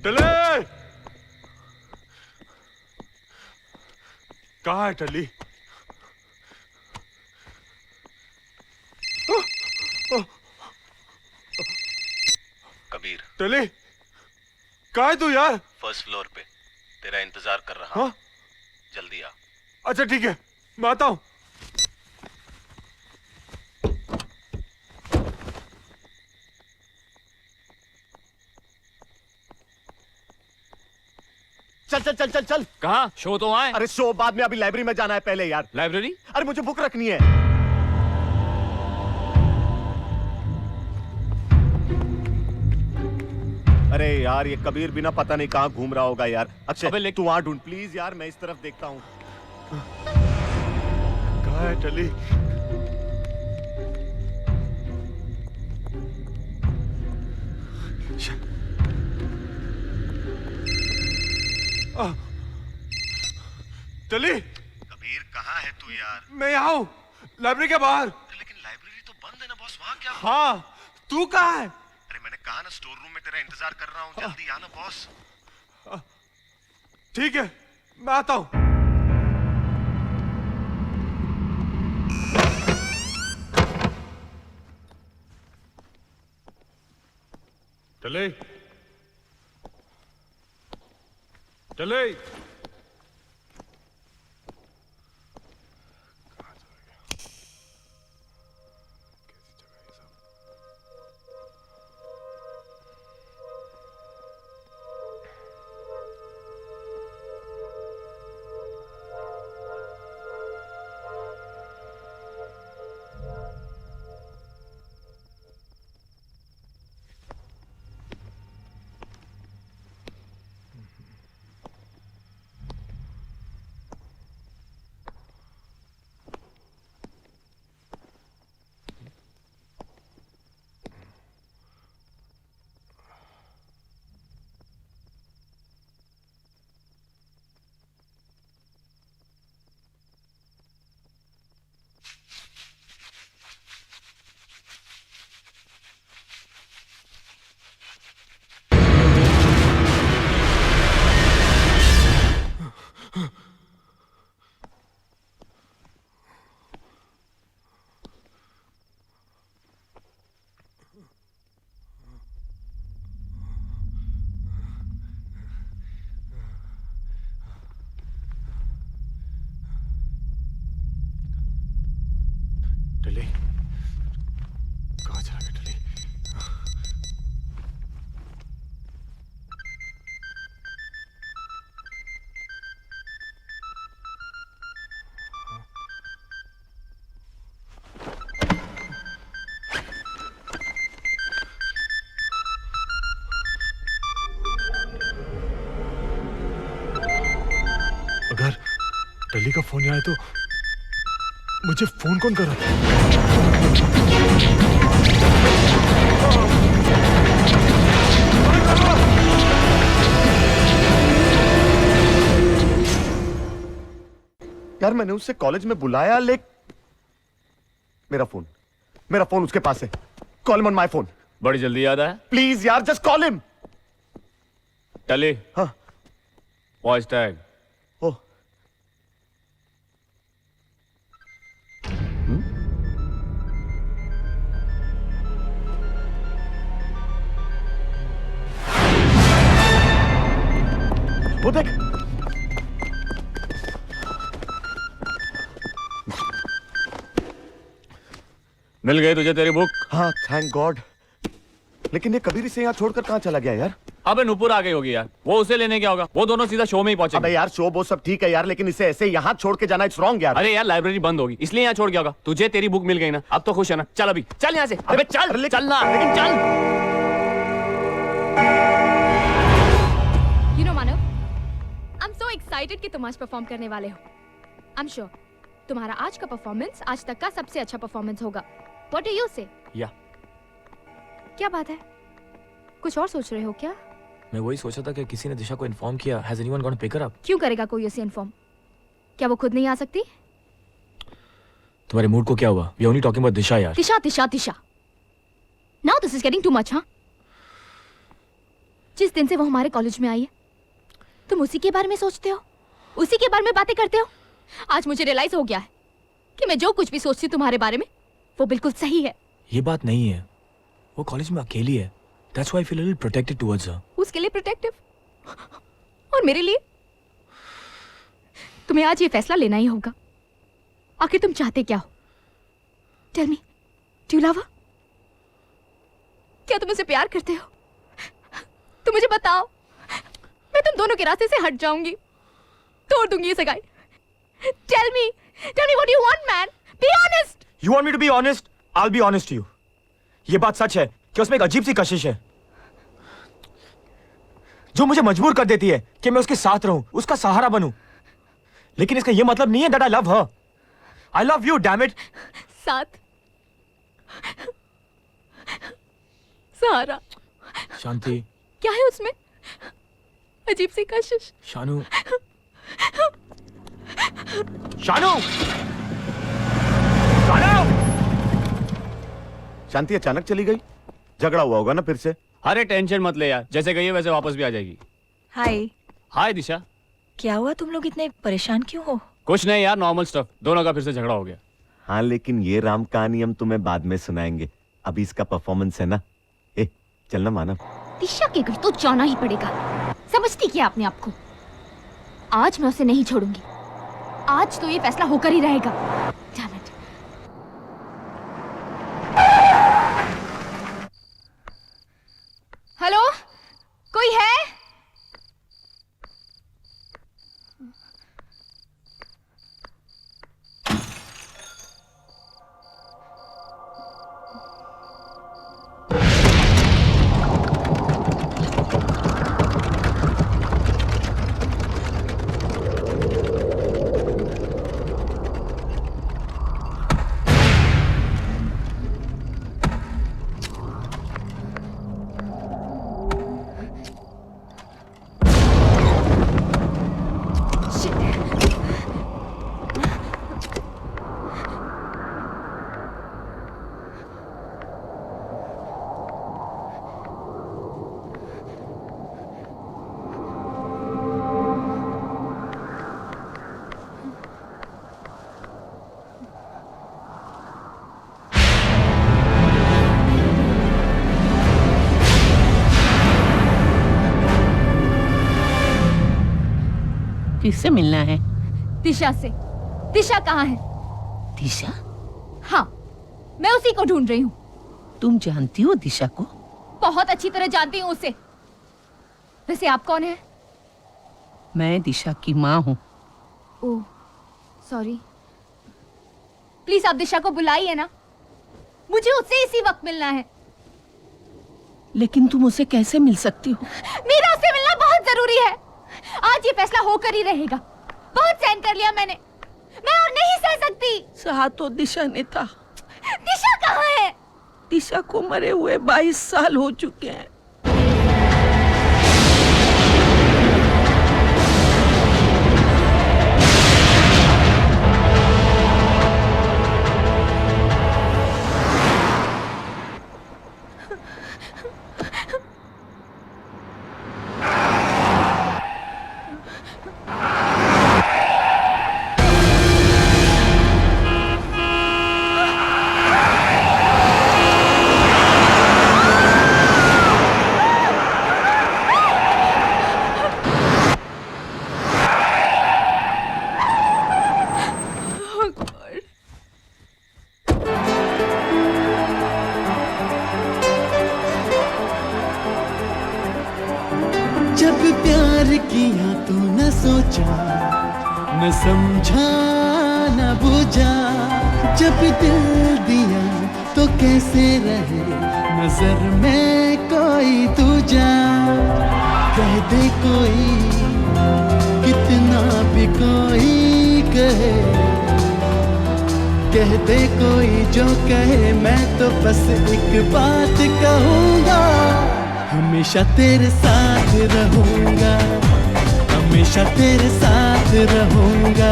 टली, कहाँ है टली? कबीर, टली, कहाँ है तू यार? फर्स्ट फ्लोर पे तेरा इंतजार कर रहा हूं। जल्दी आ। अच्छा ठीक है, मैं आता हूं। चल चल चल चल चल। कहाँ? शो तो वहाँ है। अरे शो बाद में, अभी लाइब्रेरी में जाना है पहले यार। लाइब्रेरी? अरे मुझे बुक रखनी है। अरे यार ये कबीर बिना पता नहीं कहाँ घूम रहा होगा यार। अक्षय तू वहां ढूंढ प्लीज यार, मैं इस तरफ देखता हूँ। कहाँ है टली? टली, कबीर कहाँ है तू यार? मैं यहाँ हूँ, लाइब्रेरी के बाहर। लेकिन लाइब्रेरी तो बंद है ना बॉस, वहाँ क्या? हाँ, तू कहाँ है? अरे मैंने कहा ना स्टोर रूम में तेरा इंतजार कर रहा हूँ, जल्दी आना बॉस। ठीक है, मैं आता हूँ। चले चले टले कहाँ चला गया टले? अगर टली का फोन आया तो मुझे फोन कौन कर रहा था? यार मैंने उससे कॉलेज में बुलाया मेरा फोन उसके पास है। Call on my phone. बड़ी जल्दी याद आया? प्लीज यार जस्ट कॉल हिम। टली। हाँ वॉइस टैग। ओह वो देख। मिल गई तुझे तेरी बुक? हाँ थैंक गॉड। लेकिन ये कबीर इसे यहाँ छोड़कर कहाँ चला गया यार? अबे नुपुर आ गई होगी यार, वो उसे लेने क्या होगा? वो दोनों सीधा शो में ही पहुंचे। अबे यार शो वो सब ठीक है यार, लेकिन इसे ऐसे यहाँ छोड़ के जाना इट्स रॉन्ग यार। अरे यार लाइब्रेरी बंद होगी इसलिए यहाँ छोड़ गया होगा। तुझे तेरी बुक मिल गई ना, अब तो खुश है ना? चल अभी चल यहाँ से। अबे चल चलना, लेकिन चल। You know Manav, I'm so excited कि तुम आज परफॉर्म करने वाले हो। I'm sure तुम्हारा आज का परफॉर्मेंस आज तक का सबसे अच्छा परफॉर्मेंस होगा। What do you say? या क्या बात है? कुछ और सोच रहे हो क्या? मैं वही सोचा था कि किसी ने दिशा को इन्फॉर्म किया। Has anyone gone to pick her up? क्यों करेगा कोई उसे इन्फॉर्म? क्या वो खुद नहीं आ सकती? तुम्हारे मूड को क्या हुआ? We are only talking about दिशा यार। दिशा। Now this is getting too much, हाँ? जिस दिन से वो हमारे कॉलेज में आई है, तुम उसी के बारे में सोचते हो, उसी के बारे में बातें करते हो। आज मुझे रियलाइज हो गया है कि मैं जो कुछ भी सोचती हूँ तुम्हारे बारे में, वो बिल्कुल सही है। ये बात नहीं है, वो कॉलेज में अकेली है। That's why I feel a little protected towards her. उसके लिए प्रोटेक्टिव और मेरे लिए? तुम्हें आज ये फैसला लेना ही होगा। आखिर तुम चाहते क्या हो? Tell me, do you love her? क्या तुम उसे प्यार करते हो? तुम मुझे बताओ, मैं तुम दोनों के रास्ते से हट जाऊंगी, तोड़ दूंगी ये सगाई। Tell me what you want, man. Be honest. You want me to be honest? I'll be honest to you. ये बात सच है कि उसमें एक अजीब सी कशिश है जो मुझे मजबूर कर देती है कि मैं उसके साथ रहूं, उसका सहारा बनूं। लेकिन इसका ये मतलब नहीं है that I love her. I love you, damn it. साथ, सहारा। शांति। क्या है उसमें? अजीब सी कशिश। शानू। शानू। शांति अचानक चली गई, झगड़ा हुआ होगा ना फिर से। अरे टेंशन मत ले यार, जैसे गई है वैसे वापस भी आ जाएगी। हाय। हाय दिशा। क्या हुआ, तुम लोग इतने परेशान क्यों हो? कुछ नहीं यार, नॉर्मल स्टफ। दोनों का फिर से झगड़ा हो गया। हाँ लेकिन ये राम कहानी हम तुम्हें बाद में सुनाएंगे, अभी इसका परफॉर्मेंस है ना। ए चलना मानव। दिशा के घर तो जाना ही पड़ेगा। समझती क्या अपने आप को? आज मैं उसे नहीं छोड़ूंगी। आज तो ये फैसला होकर ही रहेगा। Damn it. हेलो, कोई है? किससे मिलना है? दिशा से। दिशा कहाँ है? दिशा? हाँ, मैं उसी को ढूंढ रही हूँ। तुम जानती हो दिशा को? बहुत अच्छी तरह जानती हूँ उसे। वैसे आप कौन है? मैं दिशा की माँ हूँ। ओह, सॉरी। प्लीज आप दिशा को बुलाइए ना, मुझे उससे इसी वक्त मिलना है। लेकिन तुम उसे कैसे मिल सकती हो? मेरा उससे मिलना बहुत जरूरी है। आज ये फैसला होकर ही रहेगा। बहुत सहन कर लिया मैंने, मैं और नहीं सह सकती। सहा तो दिशा ने था। दिशा कहाँ है? दिशा को मरे हुए 22 साल हो चुके हैं। जब प्यार किया तो न सोचा, न समझा, न बुझा। जब दिल दिया तो कैसे रहे नजर में कोई दूजा। कह दे कोई, कितना भी कोई कहे, कह दे कोई जो कहे, मैं तो बस एक बात कहूँगा। हमेशा तेरे साथ रहूंगा, हमेशा तेरे साथ रहूंगा,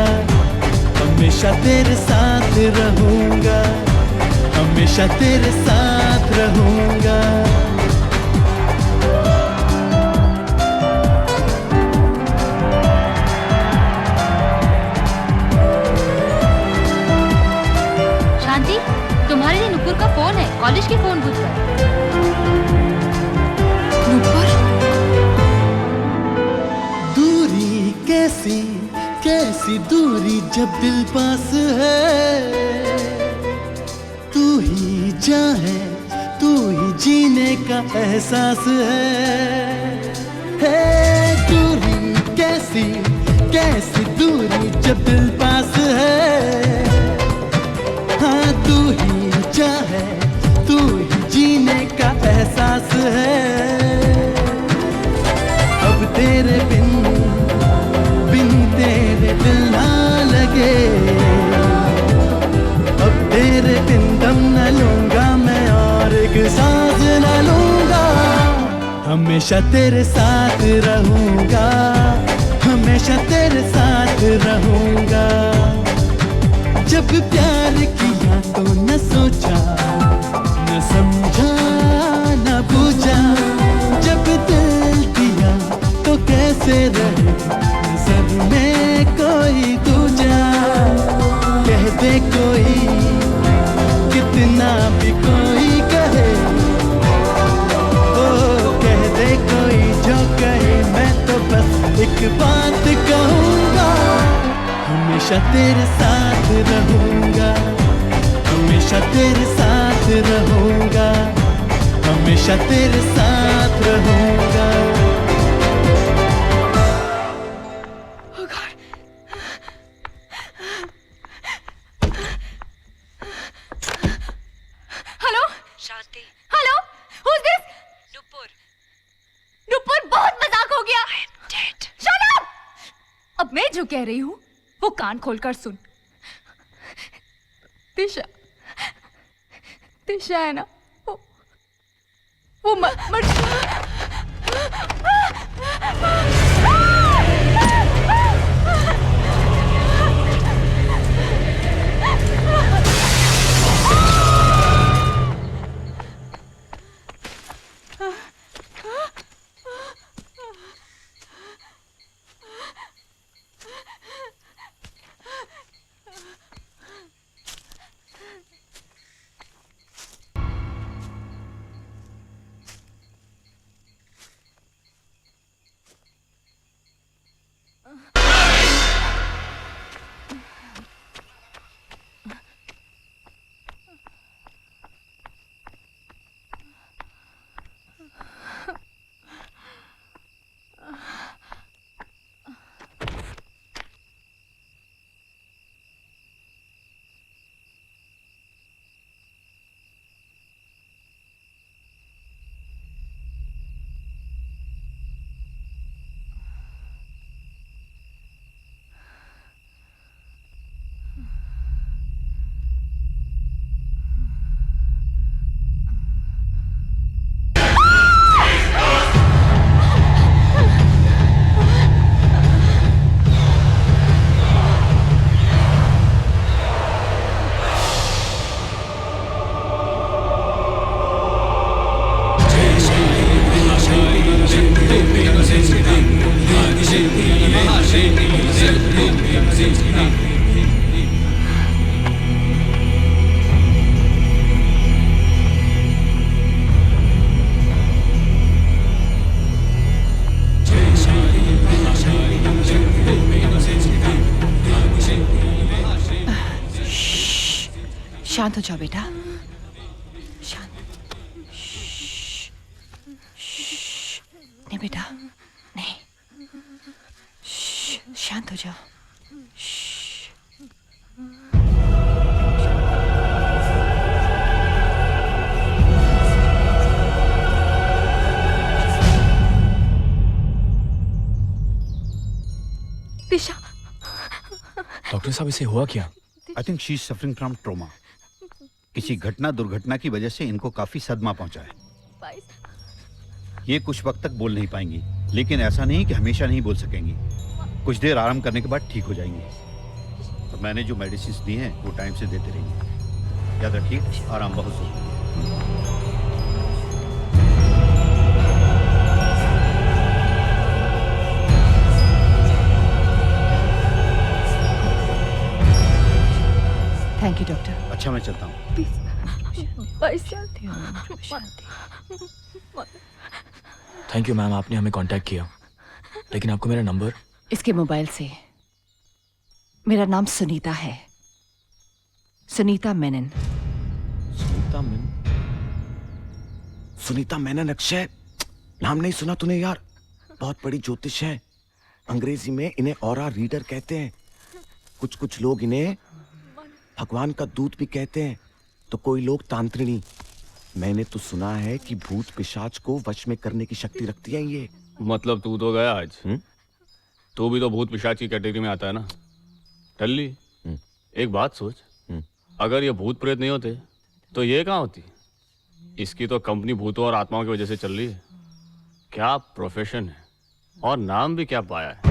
हमेशा तेरे साथ रहूंगा, हमेशा तेरे साथ रहूंगा। शांति, तुम्हारे लिए नुपुर का फोन है, कॉलेज के फोन बूथ पर। दूरी कैसी कैसी दूरी जब दिल पास है। तू ही जान है, तू ही जीने का एहसास है। दूरी कैसी कैसी दूरी जब दिल पास है। हाँ, तू ही जान है, तू ही जीने का एहसास है। अब तेरे बिन तेरे दिल ना लगे, अब तेरे बिन दम न लूंगा मैं और एक सांस न लूंगा। हमेशा तेरे साथ रहूंगा, हमेशा तेरे साथ रहूंगा। जब प्यार किया तो न सोचा, न समझा, न बुझा। जब दिल दिया तो कैसे रहे नजर में कोई दूजा। कह दे कोई, कितना भी कोई कहे, ओ कह दे हमेशा तेरे साथ रहूंगा, हमेशा तेरे साथ रहूंगा, हमेशा तेरे साथ रहूंगा। Hello Shanti. Hello who's this? Nupur. Nupur, बहुत मजाक हो गया। Shut up! अब मैं जो कह रही हूँ वो कान खोलकर सुन। दिशा, दिशा है ना, वो मर शांत हो जाओ बेटा, शांत। नहीं बेटा, नहीं, शांत हो जाओ। दिशा। डॉक्टर साहब, इसे हुआ क्या? I think she is suffering from trauma. किसी घटना दुर्घटना की वजह से इनको काफी सदमा पहुंचा है। ये कुछ वक्त तक बोल नहीं पाएंगी, लेकिन ऐसा नहीं कि हमेशा नहीं बोल सकेंगी। कुछ देर आराम करने के बाद ठीक हो जाएंगी। तो मैंने जो मेडिसिन दी हैं वो टाइम से देते रहिए। याद रखिए, आराम बहुत जरूरी है। Thank you doctor. अच्छा, मैं चलता हूँ। थैंक यू मैम, आपने हमें कांटेक्ट किया, लेकिन आपको मेरा नंबर? इसके मोबाइल से। मेरा नाम सुनीता है, सुनीता मेनन। सुनीता मेनन? सुनीता मेनन? अक्षय, नाम नहीं सुना तूने यार? बहुत बड़ी ज्योतिष है। अंग्रेजी में इन्हें ऑरा रीडर कहते हैं। कुछ कुछ लोग इन्हें भगवान का दूत भी कहते हैं, तो कोई लोग तांत्रिणी। मैंने तो सुना है कि भूत पिशाच को वश में करने की शक्ति रखती है ये। मतलब तू तो गया आज। तू भी तो भूत पिशाच की कैटेगरी में आता है ना। टल्ली, एक बात सोच, अगर ये भूत प्रेत नहीं होते तो ये कहाँ होती? इसकी तो कंपनी भूतों और आत्माओं की वजह से चल रही है। क्या प्रोफेशन है, और नाम भी क्या पाया है।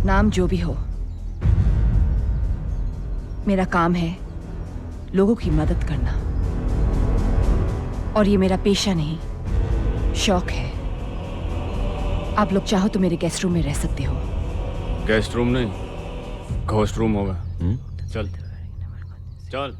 नाम जो भी हो, मेरा काम है लोगों की मदद करना, और ये मेरा पेशा नहीं, शौक है। आप लोग चाहो तो मेरे गेस्ट रूम में रह सकते हो। गेस्ट रूम नहीं, घोस्ट रूम होगा। चल चल।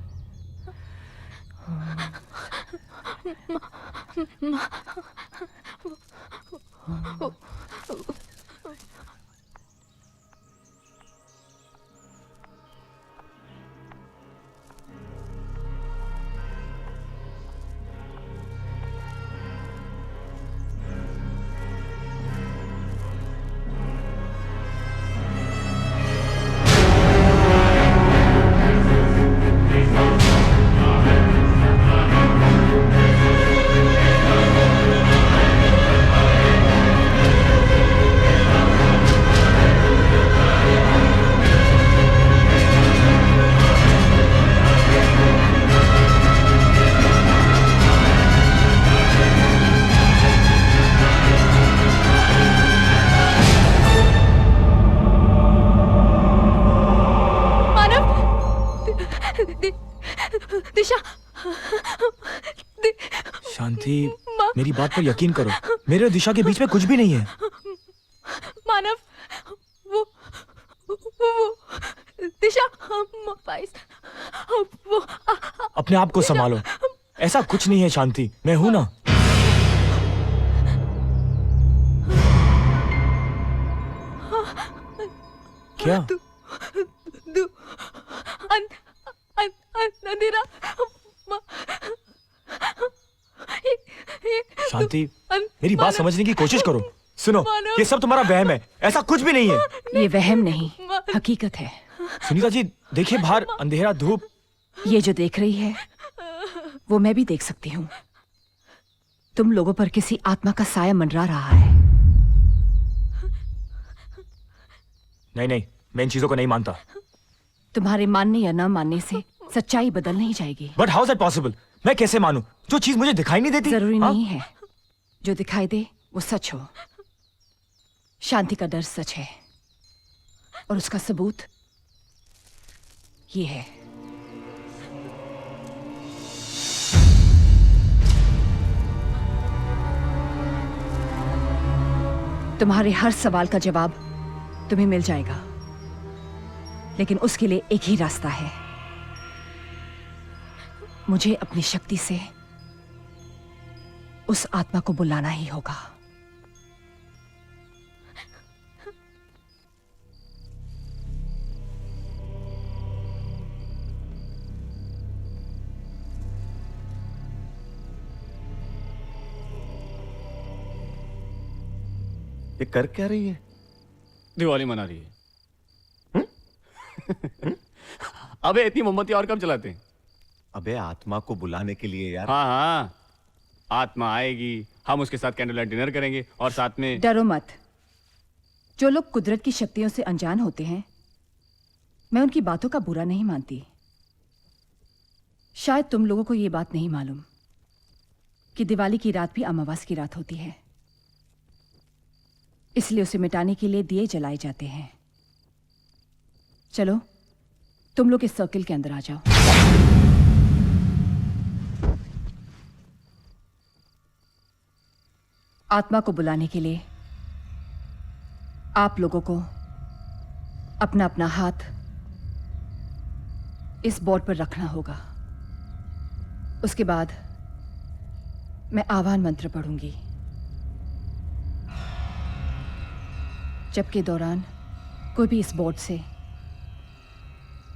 दिशा शांति, मेरी बात पर यकीन करो, मेरे और दिशा के बीच में कुछ भी नहीं है। मानव, वो दिशा, वो अपने आप को संभालो, ऐसा कुछ नहीं है शांति, मैं हूं ना। क्या? अंधेरा। शांति, मेरी बात समझने की कोशिश करो। सुनो, ये सब तुम्हारा वहम है, ऐसा कुछ भी नहीं है। ये वहम नहीं, हकीकत है। सुनीता जी, देखिए बाहर अंधेरा, धूप। ये जो देख रही है वो मैं भी देख सकती हूँ। तुम लोगों पर किसी आत्मा का साया मंडरा रहा है। नहीं, मैं इन चीजों को नहीं मानता। तुम्हारे मानने या न मानने से सच्चाई बदल नहीं जाएगी। But how is that possible? मैं कैसे मानूं जो चीज मुझे दिखाई नहीं देती? जरूरी नहीं है जो दिखाई दे वो सच हो। शांति का डर सच है और उसका सबूत ये है। तुम्हारे हर सवाल का जवाब तुम्हें मिल जाएगा, लेकिन उसके लिए एक ही रास्ता है। मुझे अपनी शक्ति से उस आत्मा को बुलाना ही होगा। ये कर क्या रही है? दिवाली मना रही है। अबे इतनी मोमबत्ती और कब जलाते हैं? अबे आत्मा को बुलाने के लिए यार। हाँ, आत्मा आएगी, हम उसके साथ कैंडल लाइट डिनर करेंगे और साथ में। डरो मत। जो लोग कुदरत की शक्तियों से अनजान होते हैं, मैं उनकी बातों का बुरा नहीं मानती। शायद तुम लोगों को यह बात नहीं मालूम कि दिवाली की रात भी अमावस की रात होती है, इसलिए उसे मिटाने के लिए दिए जलाए जाते हैं। चलो तुम लोग इस सर्किल के अंदर आ जाओ। आत्मा को बुलाने के लिए आप लोगों को अपना अपना हाथ इस बोर्ड पर रखना होगा। उसके बाद मैं आह्वान मंत्र पढ़ूंगी, जबकि दौरान कोई भी इस बोर्ड से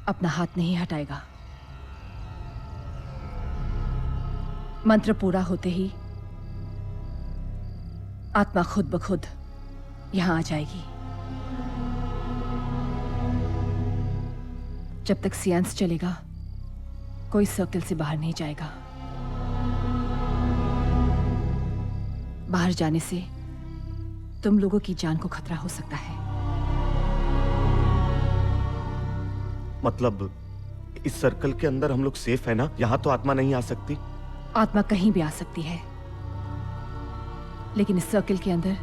अपना हाथ नहीं हटाएगा। मंत्र पूरा होते ही आत्मा खुद ब खुद यहां आ जाएगी। जब तक सियांस चलेगा कोई सर्कल से बाहर नहीं जाएगा। बाहर जाने से तुम लोगों की जान को खतरा हो सकता है। मतलब इस सर्कल के अंदर हम लोग सेफ है ना? यहां तो आत्मा नहीं आ सकती? आत्मा कहीं भी आ सकती है, लेकिन इस सर्कल के अंदर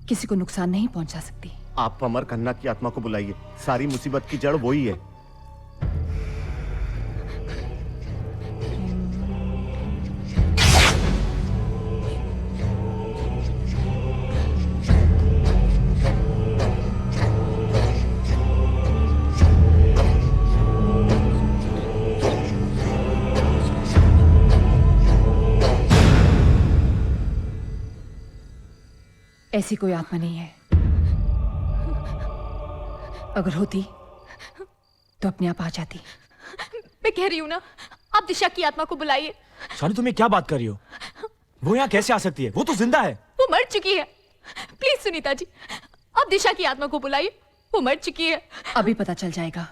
किसी को नुकसान नहीं पहुंचा सकती। आप अमर खन्ना की आत्मा को बुलाइए, सारी मुसीबत की जड़ वही है। ऐसी कोई आत्मा नहीं है। अगर होती तो अपने आप आ जाती। मैं कह रही हूं ना, आप दिशा की आत्मा को बुलाइए। शानू, तुम्हें क्या बात कर रही हो? वो यहाँ कैसे आ सकती है? वो तो जिंदा है। वो मर चुकी है। प्लीज सुनीता जी, आप दिशा की आत्मा को बुलाइए, वो मर चुकी है। अभी पता चल जाएगा।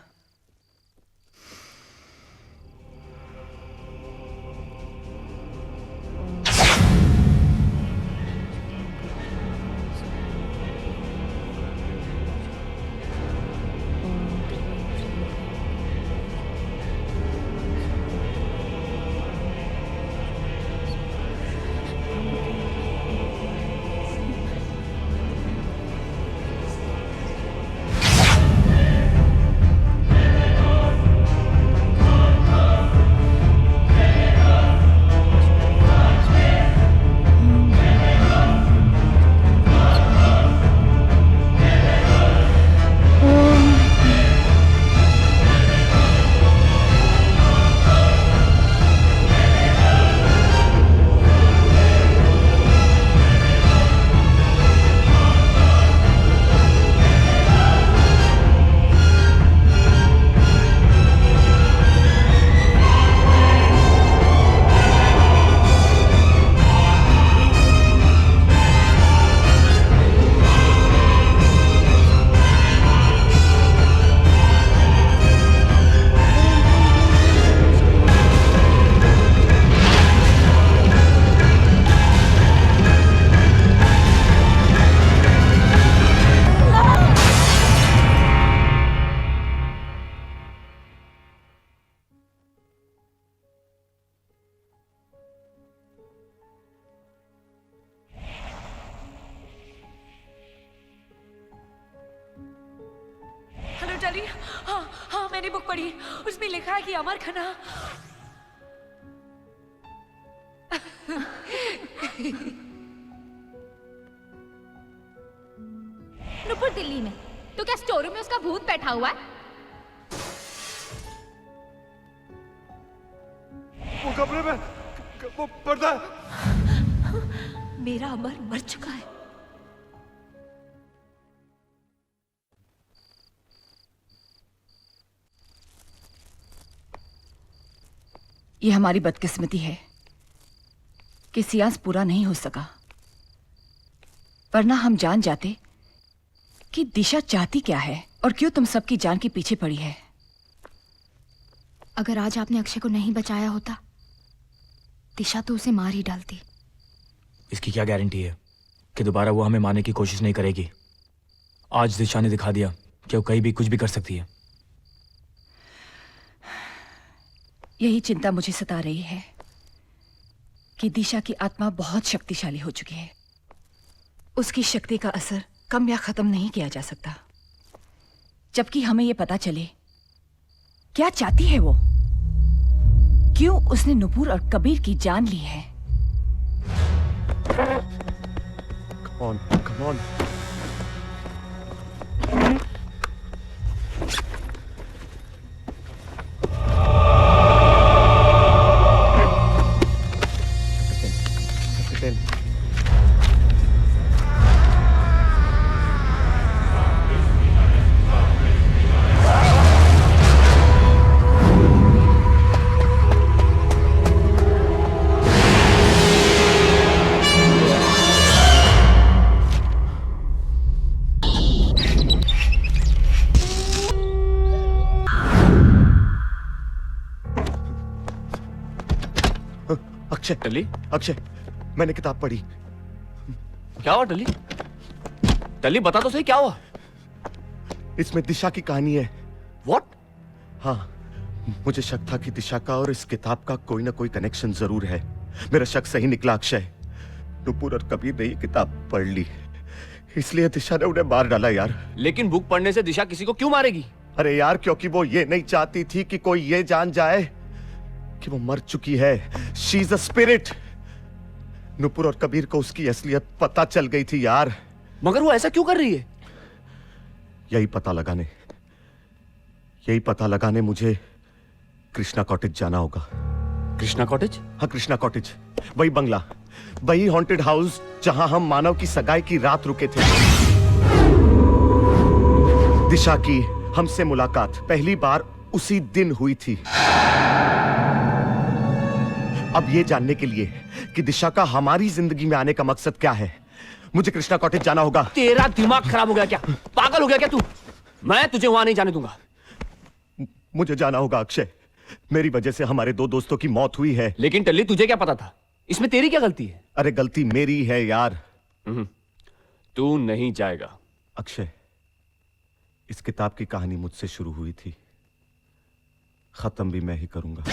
टली, हाँ हाँ मैंने बुक पढ़ी, उसमें लिखा है कि अमर खन्ना नुपुर दिल्ली में, तो क्या स्टोर में उसका भूत बैठा हुआ है? वो कमरे में वो पर्दा। मेरा अमर मर चुका है। ये हमारी बदकिस्मती है कि सियास पूरा नहीं हो सका, वरना हम जान जाते कि दिशा चाहती क्या है और क्यों तुम सबकी जान के पीछे पड़ी है। अगर आज आपने अक्षय को नहीं बचाया होता, दिशा तो उसे मार ही डालती। इसकी क्या गारंटी है कि दोबारा वो हमें मारने की कोशिश नहीं करेगी? आज दिशा ने दिखा दिया कि वो कहीं भी कुछ भी कर सकती है। यही चिंता मुझे सता रही है कि दिशा की आत्मा बहुत शक्तिशाली हो चुकी है। उसकी शक्ति का असर कम या खत्म नहीं किया जा सकता। जबकि हमें यह पता चले क्या चाहती है वो, क्यों उसने नुपुर और कबीर की जान ली है। Come on, come on. Akshay, टली, अक्षय, मैंने किताब पढ़ी। क्या हुआ टली? टली बता तो सही क्या हुआ? इसमें दिशा की कहानी है। What? हाँ, मुझे शक था कि दिशा का और इस किताब का कोई ना कोई कनेक्शन जरूर है। मेरा शक सही निकला अक्षय। नुपुर और कबीर ने ये किताब पढ़ ली, इसलिए दिशा ने उन्हें मार डाला यार। लेकिन बुक पढ़ने से दिशा किसी को क्यों मारेगी? अरे यार, क्योंकि वो ये नहीं चाहती थी कि कोई ये जान जाए कि वो मर चुकी है। She is a spirit. Nupur और कबीर को उसकी असलियत पता चल गई थी यार। मगर वो ऐसा क्यों कर रही है? यही पता लगाने मुझे कृष्णा कॉटेज जाना होगा। कृष्णा कॉटेज? हाँ, कृष्णा कॉटेज, वही बंगला, वही हॉन्टेड हाउस जहां हम मानव की सगाई की रात रुके थे। दिशा की हमसे मुलाकात पहली बार उसी दिन हुई थी। अब ये जानने के लिए कि दिशा का हमारी जिंदगी में आने का मकसद क्या है, मुझे कृष्णा कॉटेज जाना होगा। तेरा दिमाग खराब हो गया क्या? पागल हो गया क्या तू? मैं तुझे वहां नहीं जाने दूंगा। मुझे जाना होगा अक्षय, मेरी वजह से हमारे दो दोस्तों की मौत हुई है। लेकिन टल्ली, तुझे क्या पता था? इसमें तेरी क्या गलती है? अरे गलती मेरी है यार। तू नहीं जाएगा। अक्षय, इस किताब की कहानी मुझसे शुरू हुई थी, खत्म भी मैं ही करूंगा।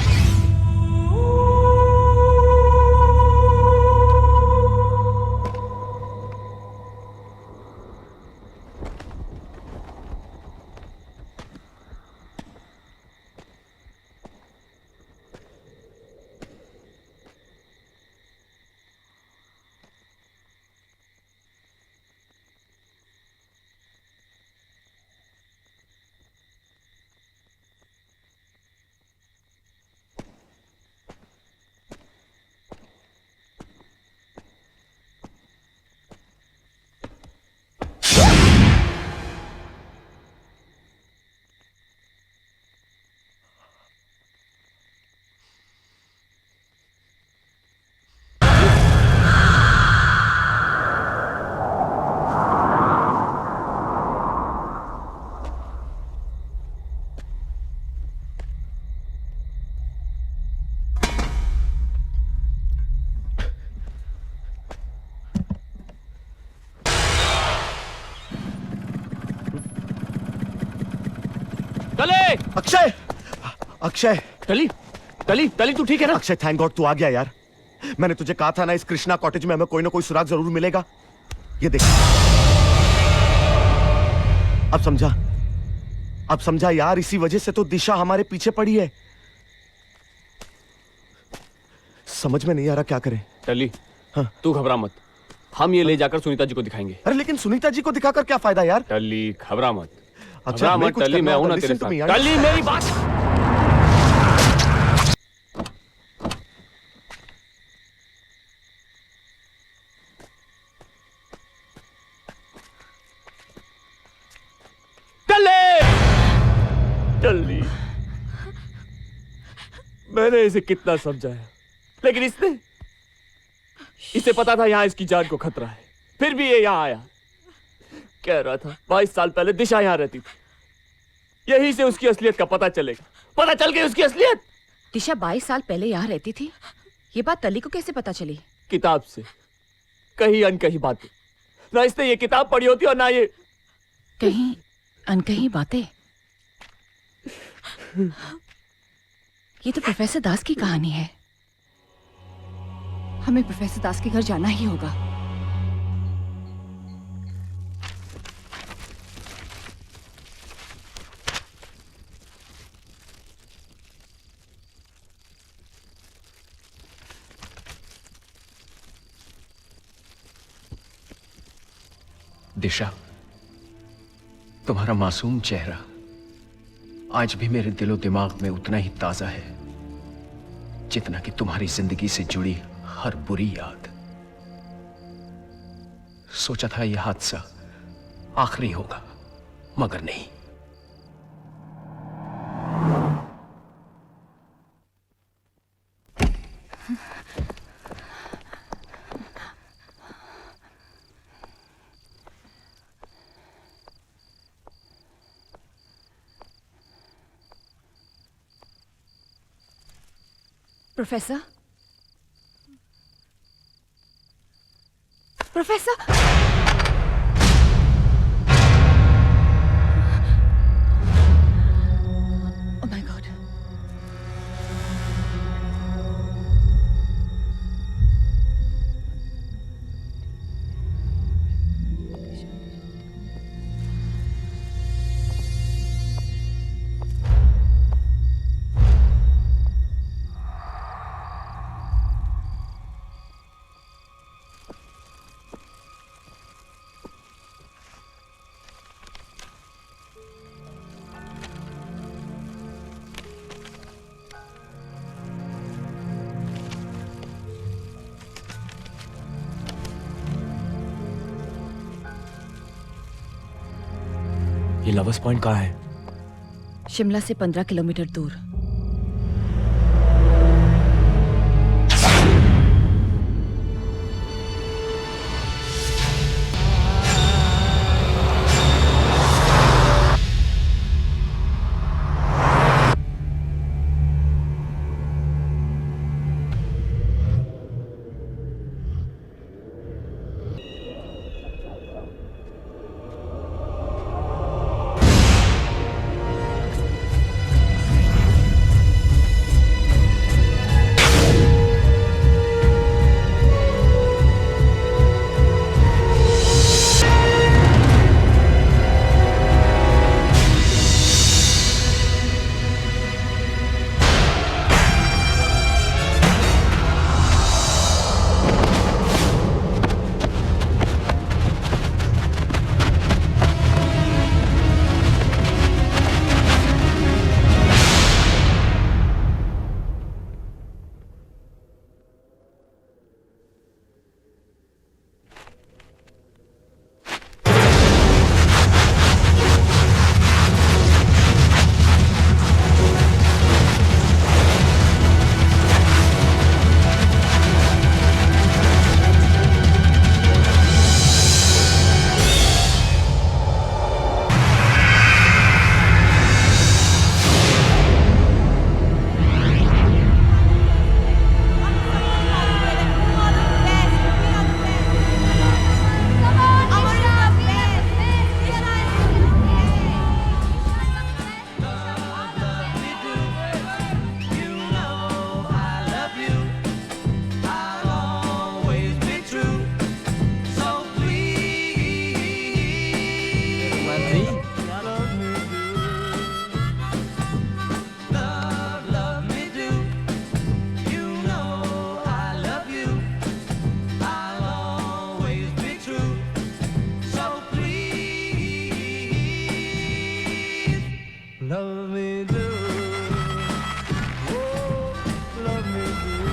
अक्षय, अक्षय, टली, टली, टली, तू ठीक है ना? अक्षय, थैंक गॉड तू आ गया यार। मैंने तुझे कहा था ना, इस कृष्णा कॉटेज में हमें कोई ना कोई सुराग जरूर मिलेगा। ये देख, अब समझा अब समझा यार, इसी वजह से तो दिशा हमारे पीछे पड़ी है। समझ में नहीं आ रहा क्या करें। टल्ली, हाँ? तू घबरा मत, हम ये ले जाकर सुनीता जी को दिखाएंगे। अरे लेकिन सुनीता जी को दिखाकर क्या फायदा यार? टल्ली घबरा मत। अच्छा, घबरा मत टल्ली, मैं हूं ना तेरे साथ। टल्ली मेरी बात। टल्ली, मैंने इसे कितना समझाया, लेकिन इसे पता था यहाँ इसकी जान को खतरा है, फिर भी ये यहाँ आया। कह रहा था 22 साल पहले दिशा यहाँ रहती थी, यहीं से उसकी असलियत का पता चलेगा। पता चल गई उसकी असलियत। दिशा 22 साल पहले यहाँ रहती थी, ये बात टल्ली को कैसे पता चली? किताब से, कहीं अनकही बातें। ना इसने ये किताब पढ़ी होती और ना ये कहीं अनकही बातें। ये तो प्रोफेसर दास की कहानी है। हमें प्रोफेसर दास के घर जाना ही होगा। दिशा, तुम्हारा मासूम चेहरा आज भी मेरे दिलो दिमाग में उतना ही ताजा है जितना कि तुम्हारी जिंदगी से जुड़ी हर बुरी याद। सोचा था यह हादसा आखिरी होगा, मगर नहीं। Professor, professor, oh my God. ये लवर्स पॉइंट कहाँ है? शिमला से 15 किलोमीटर दूर। Love me do, oh, love me do.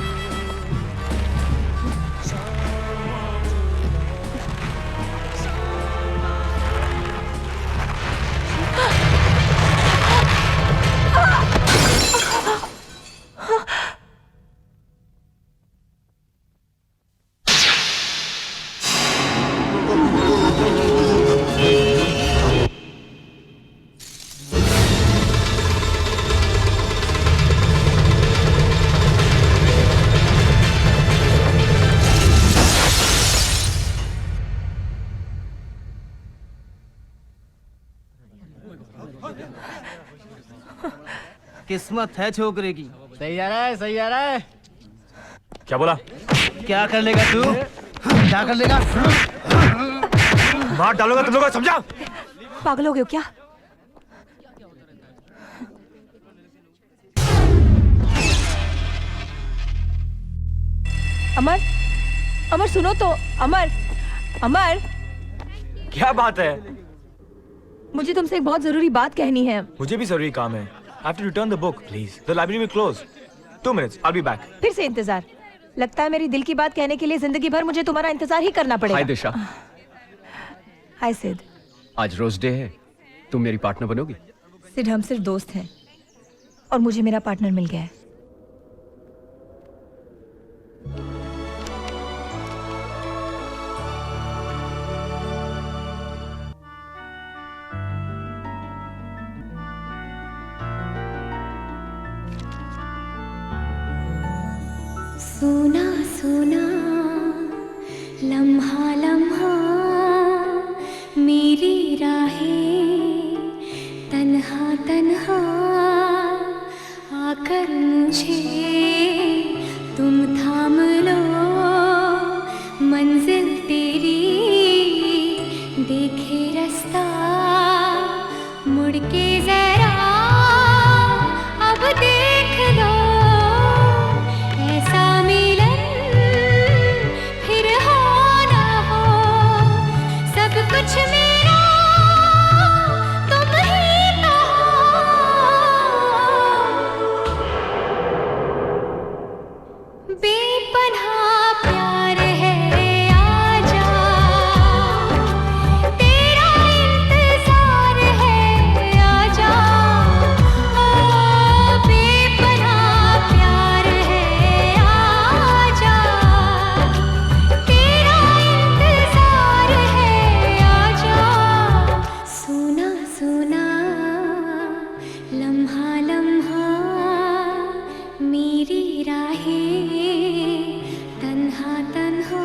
किस्मत है छोकरे की। सही आ रहा है, सही आ रहा है। क्या बोला? क्या कर लेगा तू? क्या कर लेगा? मार डालूंगा तुम लोगों को, समझा? पागल हो गए हो क्या? अमर, अमर सुनो तो, अमर, अमर। क्या बात है? मुझे तुमसे एक बहुत जरूरी बात कहनी है। मुझे भी जरूरी काम है। I have to return the book, please. The library will close. 2 minutes. I'll be back. फिर से इंतजार। लगता है मेरी दिल की बात कहने के लिए जिंदगी भर मुझे तुम्हारा इंतजार ही करना पड़ेगा। हाय दिशा। हाय सिड। आज रोज डे है, तुम मेरी पार्टनर बनोगी? सिड, हम सिर्फ दोस्त हैं और मुझे मेरा पार्टनर मिल गया है। सोना सोना लम्हा लम्हा मेरी राहें तन्हा तन्हा आकर मुझे तुम थाम लो, मंजिल तेरी देखे रास्ता मुड़ के जरा अब देख लो, ऐसा मिलन फिर हो ना हो, सब कुछ मेरा तुम ही तो हो। बेपनाह प्यार है आजा, तेरा इंतजार है आजा, ओ बेपनाह प्यार है आजा, तेरा इंतजार है आजा। सोना सोना लम्हा लम्हा मेरी राहें तन्हा तन्हा।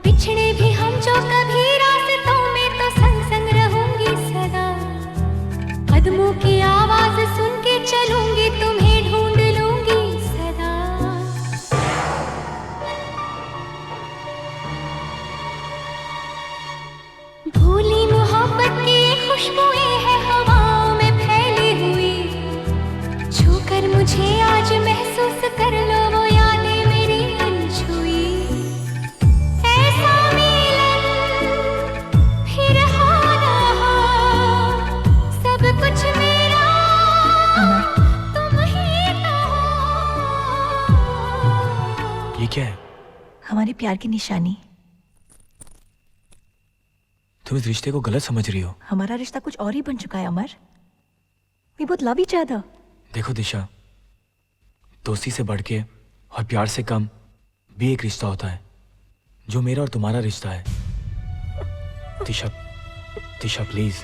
बिछड़े भी हम जो कभी रास्तों में तो संग संग रहूंगी सदा, कदमों की आवाज सुन के चलूंगी तुम्हें ढूंढ लूंगी सदा। भूली मोहब्बत की खुशबुएं है हवाओं में फैली हुई, छूकर मुझे आज महसूस कर लो वो यादें मेरी अनछुई, ऐसा मिलन फिर हो ना हो, सब कुछ मेरा तुम ही तो हो। ये क्या है? हमारे प्यार की निशानी। तुम इस रिश्ते को गलत समझ रही हो। हमारा रिश्ता कुछ और ही बन चुका है अमर। We both love each other. देखो दिशा, दोस्ती से बढ़ के और प्यार से कम भी एक रिश्ता होता है, जो मेरा और तुम्हारा रिश्ता है। दिशा, दिशा प्लीज।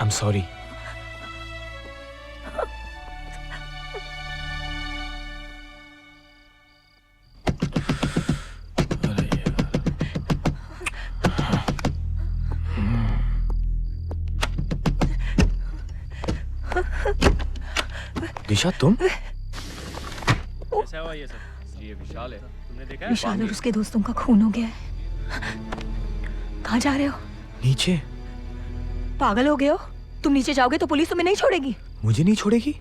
I'm sorry. दिशा तुम? कैसा हुआ ये सब? ये विशाल है, तुमने देखा है? विशाल और उसके दोस्तों का खून हो गया है। कहाँ जा रहे हो? नीचे। पागल हो गए हो? तुम नीचे जाओगे तो पुलिस तुम्हें नहीं छोड़ेगी। मुझे नहीं छोड़ेगी?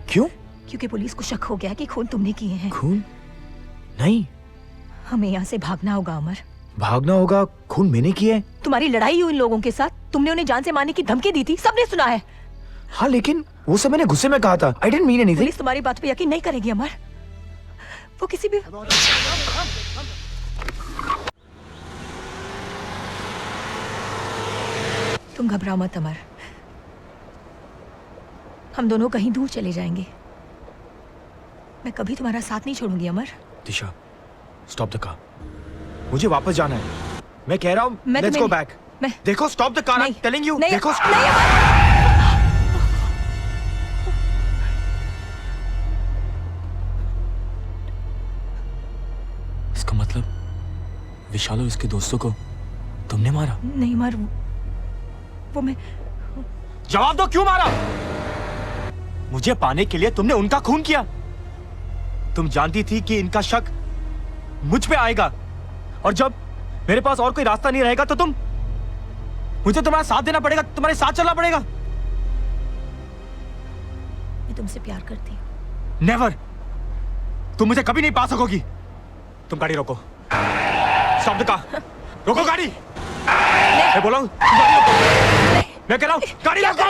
क्यों? क्योंकि पुलिस को शक हो गया कि खून तुमने किए हैं। खून? नहीं। हमें यहाँ से भागना होगा अमर। भागना होगा? खून मैंने किया है? तुम्हारी लड़ाई हुई इन लोगों के साथ, तुमने उन्हें जान से मारने की धमकी दी थी, सबने सुना है। हाँ लेकिन वो सब मैंने गुस्से में कहा था। I didn't mean anything. Police तुम्हारी बात पे यकीन नहीं करेगी अमर। वो किसी भी तुम घबराओ मत अमर, हम दोनों कहीं दूर चले जाएंगे। मैं कभी तुम्हारा साथ नहीं छोड़ूंगी अमर। दिशा, स्टॉप द कार। मुझे वापस जाना है। मैं कह रहा हूँ लेट्स गो बैक। देखो stop the car, I am telling you. देखो इसका मतलब विशाल और उसके दोस्तों को तुमने मारा? नहीं मार, वो मैं। जवाब दो, क्यों मारा? मुझे पाने के लिए तुमने उनका खून किया। तुम जानती थी कि इनका शक मुझ पे आएगा, और जब मेरे पास और कोई रास्ता नहीं रहेगा तो मुझे तुम्हारा साथ देना पड़ेगा, तुम्हारे साथ चलना पड़ेगा। मैं तुमसे प्यार करती हूँ। नेवर। तुम मुझे कभी नहीं पा सकोगी। तुम गाड़ी रोको। Stop the car. रोको गाड़ी। मैं बोला हूँ गाड़ी रोको। मैं कह रहा हूँ गाड़ी रोको।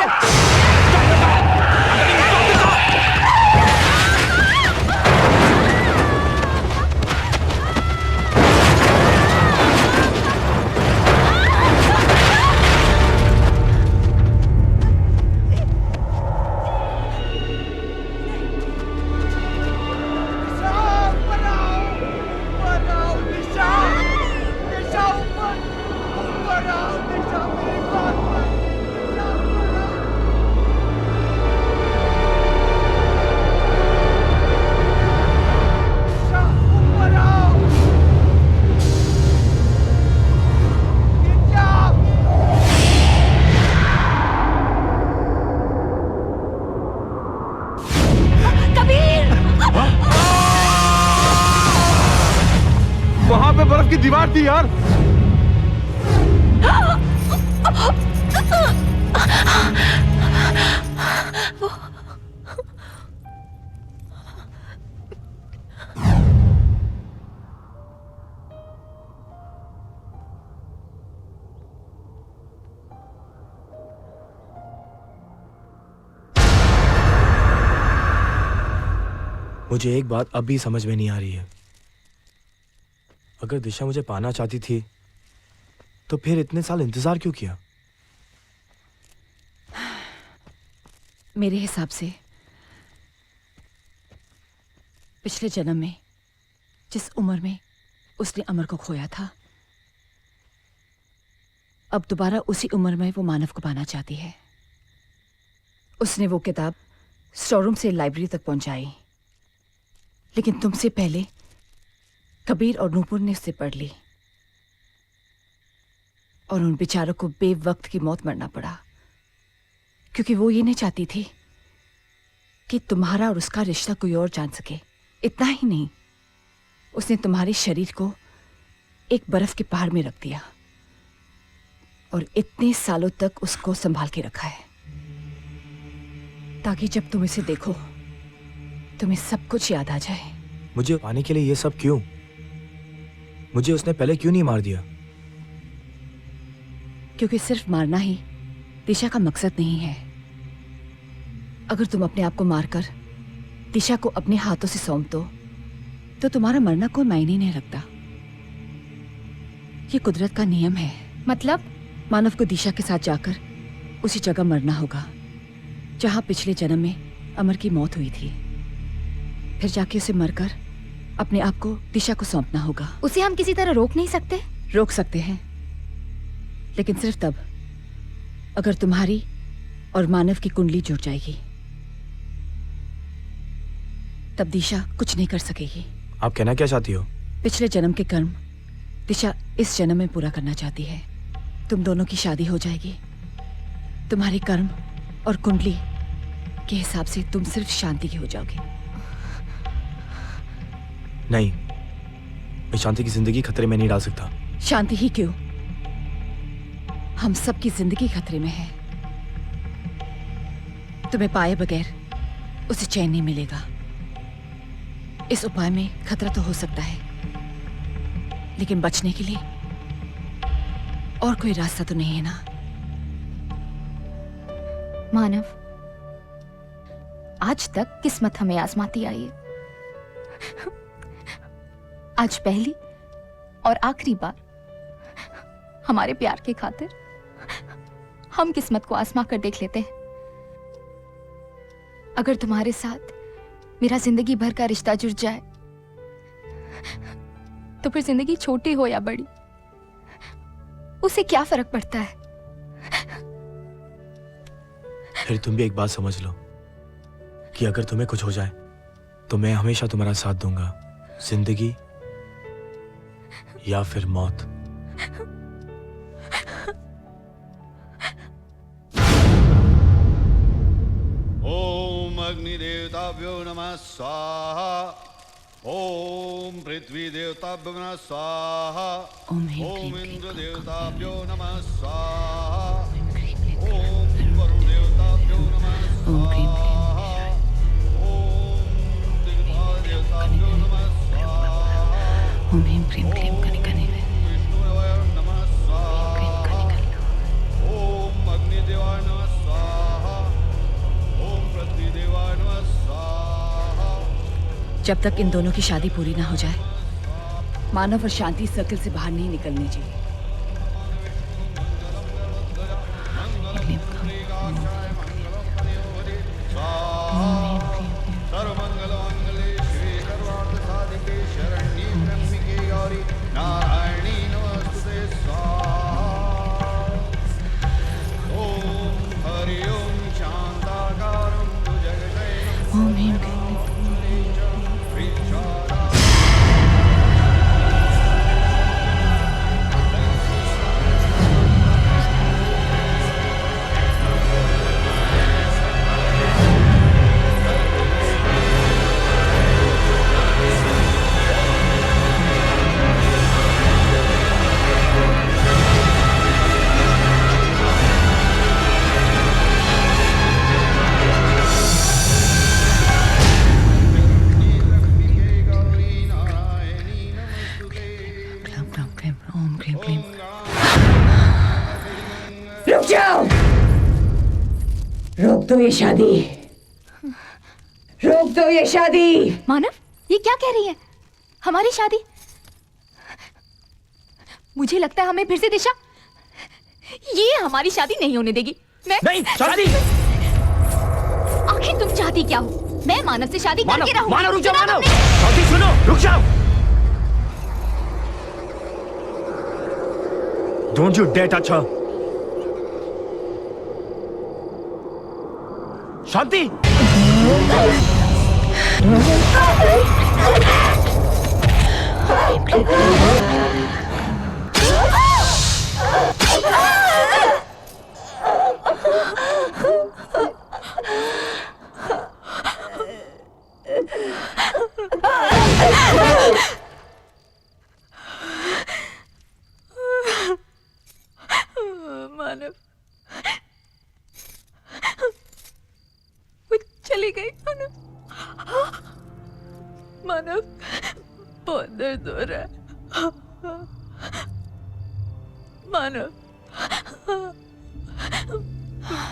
वहां पे बर्फ की दीवार थी यार। मुझे एक बात अब भी समझ में नहीं आ रही है। अगर दिशा मुझे पाना चाहती थी तो फिर इतने साल इंतजार क्यों किया? मेरे हिसाब से पिछले जन्म में जिस उम्र में उसने अमर को खोया था, अब दोबारा उसी उम्र में वो मानव को पाना चाहती है। उसने वो किताब स्टोर रूम से लाइब्रेरी तक पहुंचाई, लेकिन तुमसे पहले कबीर और नूपुर ने उससे पढ़ ली और उन बेचारों को बेवक्त की मौत मरना पड़ा, क्योंकि वो ये नहीं चाहती थी कि तुम्हारा और उसका रिश्ता कोई और जान सके। इतना ही नहीं, उसने तुम्हारे शरीर को एक बर्फ के पहाड़ में रख दिया और इतने सालों तक उसको संभाल के रखा है, ताकि जब तुम इसे देखो तुम्हें सब कुछ याद आ जाए। मुझे पाने के लिए ये सब क्यों? मुझे उसने पहले क्यों नहीं मार दिया? क्योंकि सिर्फ मारना ही दिशा का मकसद नहीं है। अगर तुम अपने आप को मारकर दिशा को अपने हाथों से सौंप दो तो तुम्हारा मरना कोई मायने नहीं रखता। ये कुदरत का नियम है। मतलब मानव को दिशा के साथ जाकर उसी जगह मरना होगा जहां पिछले जन्म में अमर की मौत हुई थी। फिर जाके उसे मरकर अपने आप को दिशा को सौंपना होगा। उसे हम किसी तरह रोक नहीं सकते? रोक सकते हैं, लेकिन सिर्फ तब अगर तुम्हारी और मानव की कुंडली जुड़ जाएगी, तब दिशा कुछ नहीं कर सकेगी। आप कहना क्या चाहती हो? पिछले जन्म के कर्म दिशा इस जन्म में पूरा करना चाहती है। तुम दोनों की शादी हो जाएगी। तुम्हारे कर्म और कुंडली के हिसाब से तुम सिर्फ शांति की हो जाओगे। नहीं, मैं शांति की जिंदगी खतरे में नहीं डाल सकता। शांति ही क्यों, हम सबकी जिंदगी खतरे में है। तुम्हें पाए बगैर उसे चैन नहीं मिलेगा। इस उपाय में खतरा तो हो सकता है, लेकिन बचने के लिए और कोई रास्ता तो नहीं है ना। मानव, आज तक किस्मत हमें आजमाती आई है। आज पहली और आखिरी बार हमारे प्यार के खातिर हम किस्मत को आजमा कर देख लेते हैं। अगर तुम्हारे साथ मेरा जिंदगी भर का रिश्ता जुड़ जाए तो फिर जिंदगी छोटी हो या बड़ी, उसे क्या फर्क पड़ता है। फिर तुम भी एक बात समझ लो कि अगर तुम्हें कुछ हो जाए तो मैं हमेशा तुम्हारा साथ दूंगा, जिंदगी या फिर मौत। ओम अग्निदेवताभ्यो नमः स्वाहा। ओम पृथ्वी देवताभ्यो नमः स्वाहा। ओम इंद्र देवताभ्यो नमः स्वाहा। ओम वरुण देवताभ्यो नमः स्वाहा। ओम दिग्भाग देवताभ्यो नमः स्वाहा। ओम ह्रीं क्लीं क्लीं कनिकने विष्णुदेवाय नमः स्वाहा। ओम अग्निदेवाय नमः स्वाहा। ओम पृथ्वी देवाय नमः स्वाहा। जब तक इन दोनों की शादी पूरी ना हो जाए, मानव और शांति सर्कल से बाहर नहीं निकलनी चाहिए। सर्वमंगलमंगले शिवे सर्वार्थ साधिके शरण्ये त्र्यंबिके गौरी नारायणी नमोस्तुते स्वाहा। ओम हरि ओम शांताकारं भुजगशयनं ओम ह्रीं रुक जाओ, रोक दो ये शादी, रोक दो ये शादी। मानव, ये क्या कह रही है? हमारी शादी? मुझे लगता है हमें फिर से दिशा ये हमारी शादी नहीं होने देगी। मैं नहीं, शादी। आखिर तुम चाहती क्या हो? मैं मानव से शादी करके रहूंगी। मानव रुक जाओ, मानव। शादी सुनो, रुक जाओ। Don't you dare touch her. शांति। मानव, वो चली गई। मानव, बहुत दर्द हो रहा है। मानव,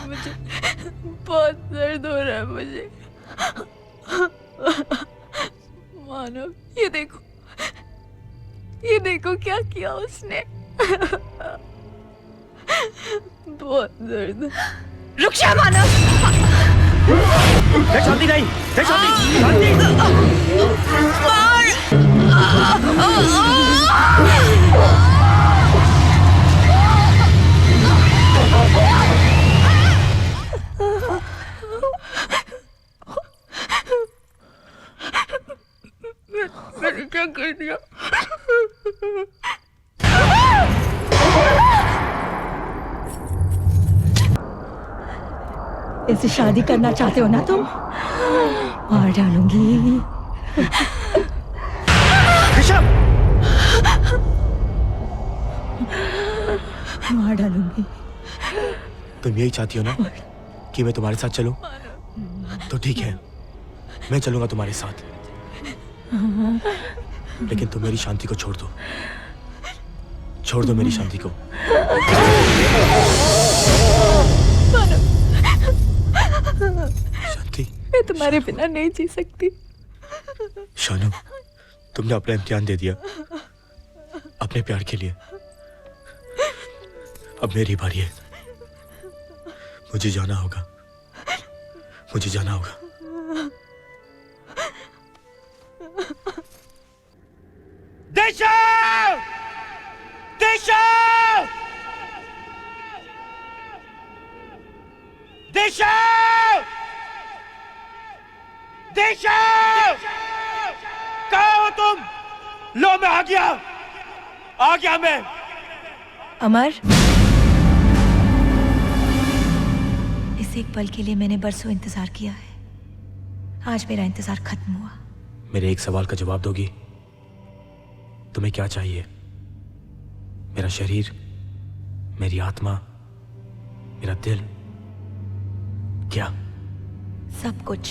मुझे बहुत दर्द हो रहा है मुझे। मानव, ये देखो क्या किया उसने। बहुत दर्द। रुक जा मानव। शांति नहीं, शांति, शांति। इससे शादी करना चाहते हो ना तुम? मार डालूंगी। मार डालूंगी। तुम यही चाहती हो ना कि मैं तुम्हारे साथ चलूं? तो ठीक है, मैं चलूंगा तुम्हारे साथ, लेकिन तुम मेरी शांति को छोड़ दो। छोड़ दो मेरी शांति को। शांति, मैं तुम्हारे बिना नहीं जी सकती। शानू, तुमने अपना इम्तिहान दे दिया अपने प्यार के लिए। अब मेरी बारी है। मुझे जाना होगा, मुझे जाना होगा। दिशा! दिशा! दिशा! दिशा! कहाँ हो तुम? लो, मैं आ गया मैं। अमर, इस एक पल के लिए मैंने बरसों इंतजार किया है। आज मेरा इंतजार खत्म हुआ। मेरे एक सवाल का जवाब दोगी? तुम्हें क्या चाहिए? मेरा शरीर, मेरी आत्मा, मेरा दिल, क्या? सब कुछ।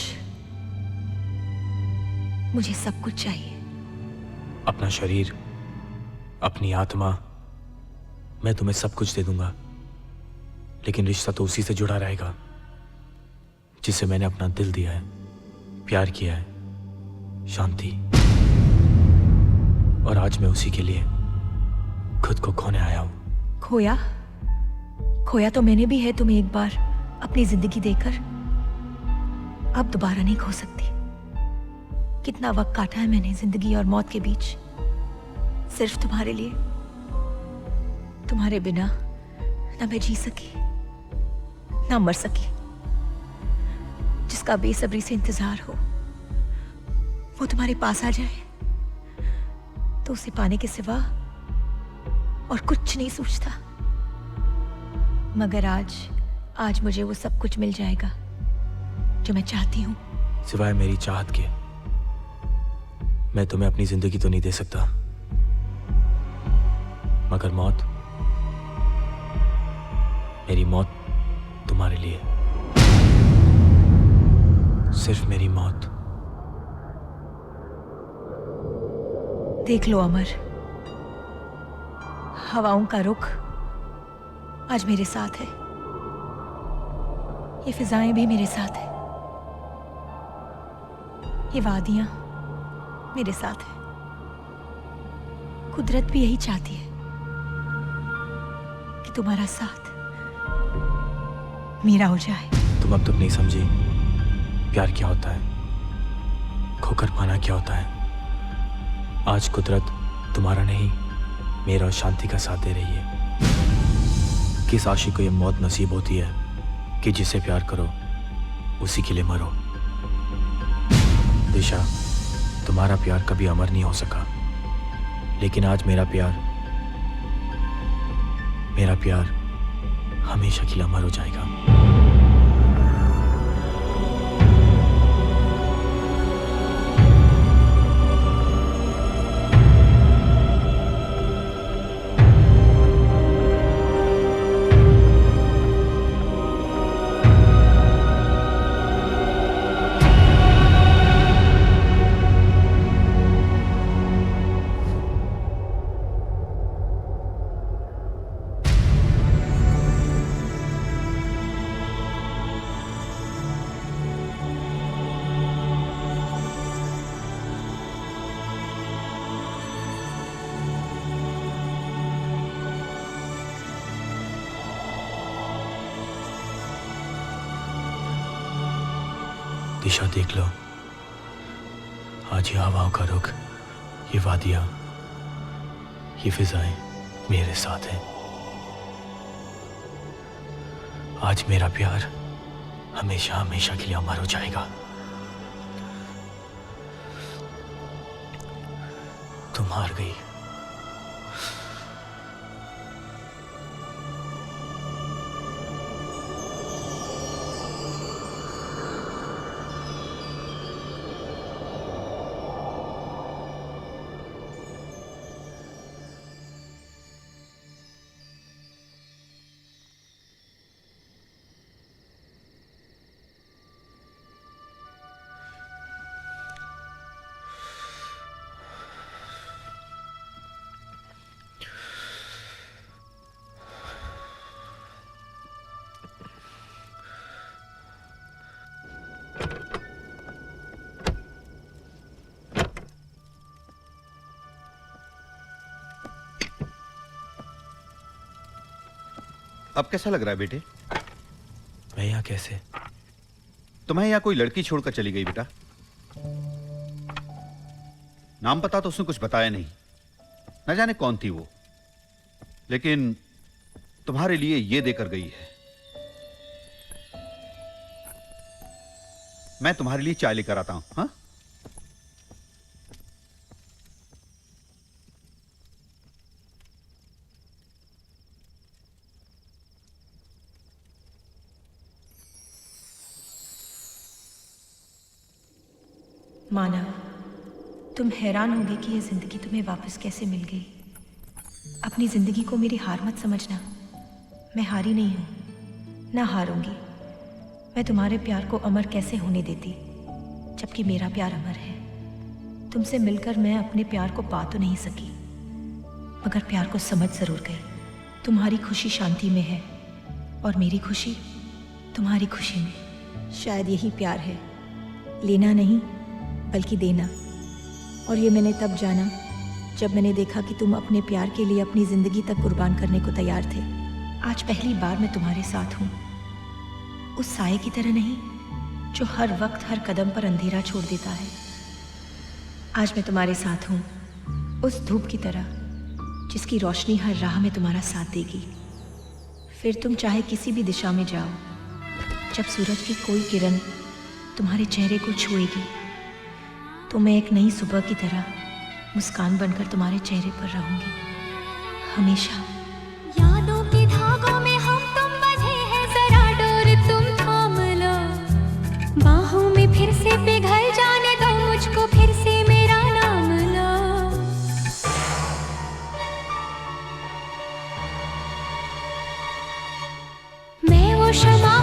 मुझे सब कुछ चाहिए। अपना शरीर, अपनी आत्मा, मैं तुम्हें सब कुछ दे दूंगा, लेकिन रिश्ता तो उसी से जुड़ा रहेगा जिसे मैंने अपना दिल दिया है, प्यार किया है, शांति। और आज मैं उसी के लिए खुद को खोने आया हूं। खोया? खोया तो मैंने भी है तुम्हें एक बार अपनी जिंदगी देकर। अब दोबारा नहीं खो सकती। कितना वक्त काटा है मैंने जिंदगी और मौत के बीच, सिर्फ तुम्हारे लिए। तुम्हारे बिना ना मैं जी सकी, ना मर सकी। जिसका बेसब्री से इंतजार हो वो तुम्हारे पास आ जाए तो उसे पाने के सिवा और कुछ नहीं सोचता। मगर आज मुझे वो सब कुछ मिल जाएगा जो मैं चाहती हूँ। सिवाय मेरी चाहत के मैं तुम्हें अपनी जिंदगी तो नहीं दे सकता, मगर मौत, मेरी मौत तुम्हारे लिए, सिर्फ मेरी मौत। देख लो अमर, हवाओं का रुख आज मेरे साथ है। ये फिजाएं भी मेरे साथ है। ये वादियां मेरे साथ है। कुदरत भी यही चाहती है कि तुम्हारा साथ मेरा हो जाए। तुम अब तक नहीं समझी प्यार क्या होता है, खोकर पाना क्या होता है। आज कुदरत तुम्हारा नहीं, मेरा और शांति का साथ दे रही है। किस आशिक को यह मौत नसीब होती है कि जिसे प्यार करो उसी के लिए मरो। दिशा, तुम्हारा प्यार कभी अमर नहीं हो सका, लेकिन आज मेरा प्यार हमेशा के लिए अमर हो जाएगा। दिशा, देख लो, आज ये हवाओं का रुख, ये वादियां, ये फिजाएं मेरे साथ हैं। आज मेरा प्यार हमेशा हमेशा के लिए अमर हो जाएगा। तुम हार गई। अब कैसा लग रहा है बेटे? मैं यहाँ कैसे? तुम्हें यहाँ कोई लड़की छोड़कर चली गई बेटा? नाम पता तो उसने कुछ बताया नहीं, न जाने कौन थी वो, लेकिन तुम्हारे लिए ये देकर गई है। मैं तुम्हारे लिए चाय लेकर आता हूं। हाँ, माना, तुम हैरान होगे कि ये जिंदगी तुम्हें वापस कैसे मिल गई। अपनी जिंदगी को मेरी हार मत समझना। मैं हारी नहीं हूं, ना हारूंगी। मैं तुम्हारे प्यार को अमर कैसे होने देती, जबकि मेरा प्यार अमर है। तुमसे मिलकर मैं अपने प्यार को पा तो नहीं सकी, मगर प्यार को समझ जरूर गई। तुम्हारी खुशी शांति में है और मेरी खुशी तुम्हारी खुशी में। शायद यही प्यार है, लेना नहीं बल्कि देना। और ये मैंने तब जाना जब मैंने देखा कि तुम अपने प्यार के लिए अपनी जिंदगी तक कुर्बान करने को तैयार थे। आज पहली बार मैं तुम्हारे साथ हूँ, उस साए की तरह नहीं जो हर वक्त हर कदम पर अंधेरा छोड़ देता है। आज मैं तुम्हारे साथ हूँ, उस धूप की तरह जिसकी रोशनी हर राह में तुम्हारा साथ देगी। फिर तुम चाहे किसी भी दिशा में जाओ, जब सूरज की कोई किरण तुम्हारे चेहरे को छुएगी तो मैं एक नई सुबह की तरह मुस्कान बनकर तुम्हारे चेहरे पर रहूंगी हमेशा। यादों के धागों में हम तुम बंधे हैं, जरा डोर तुम थाम लो। बाहों में फिर से पिघल जाने दो मुझको, फिर से मेरा नाम लो। मैं वो शमा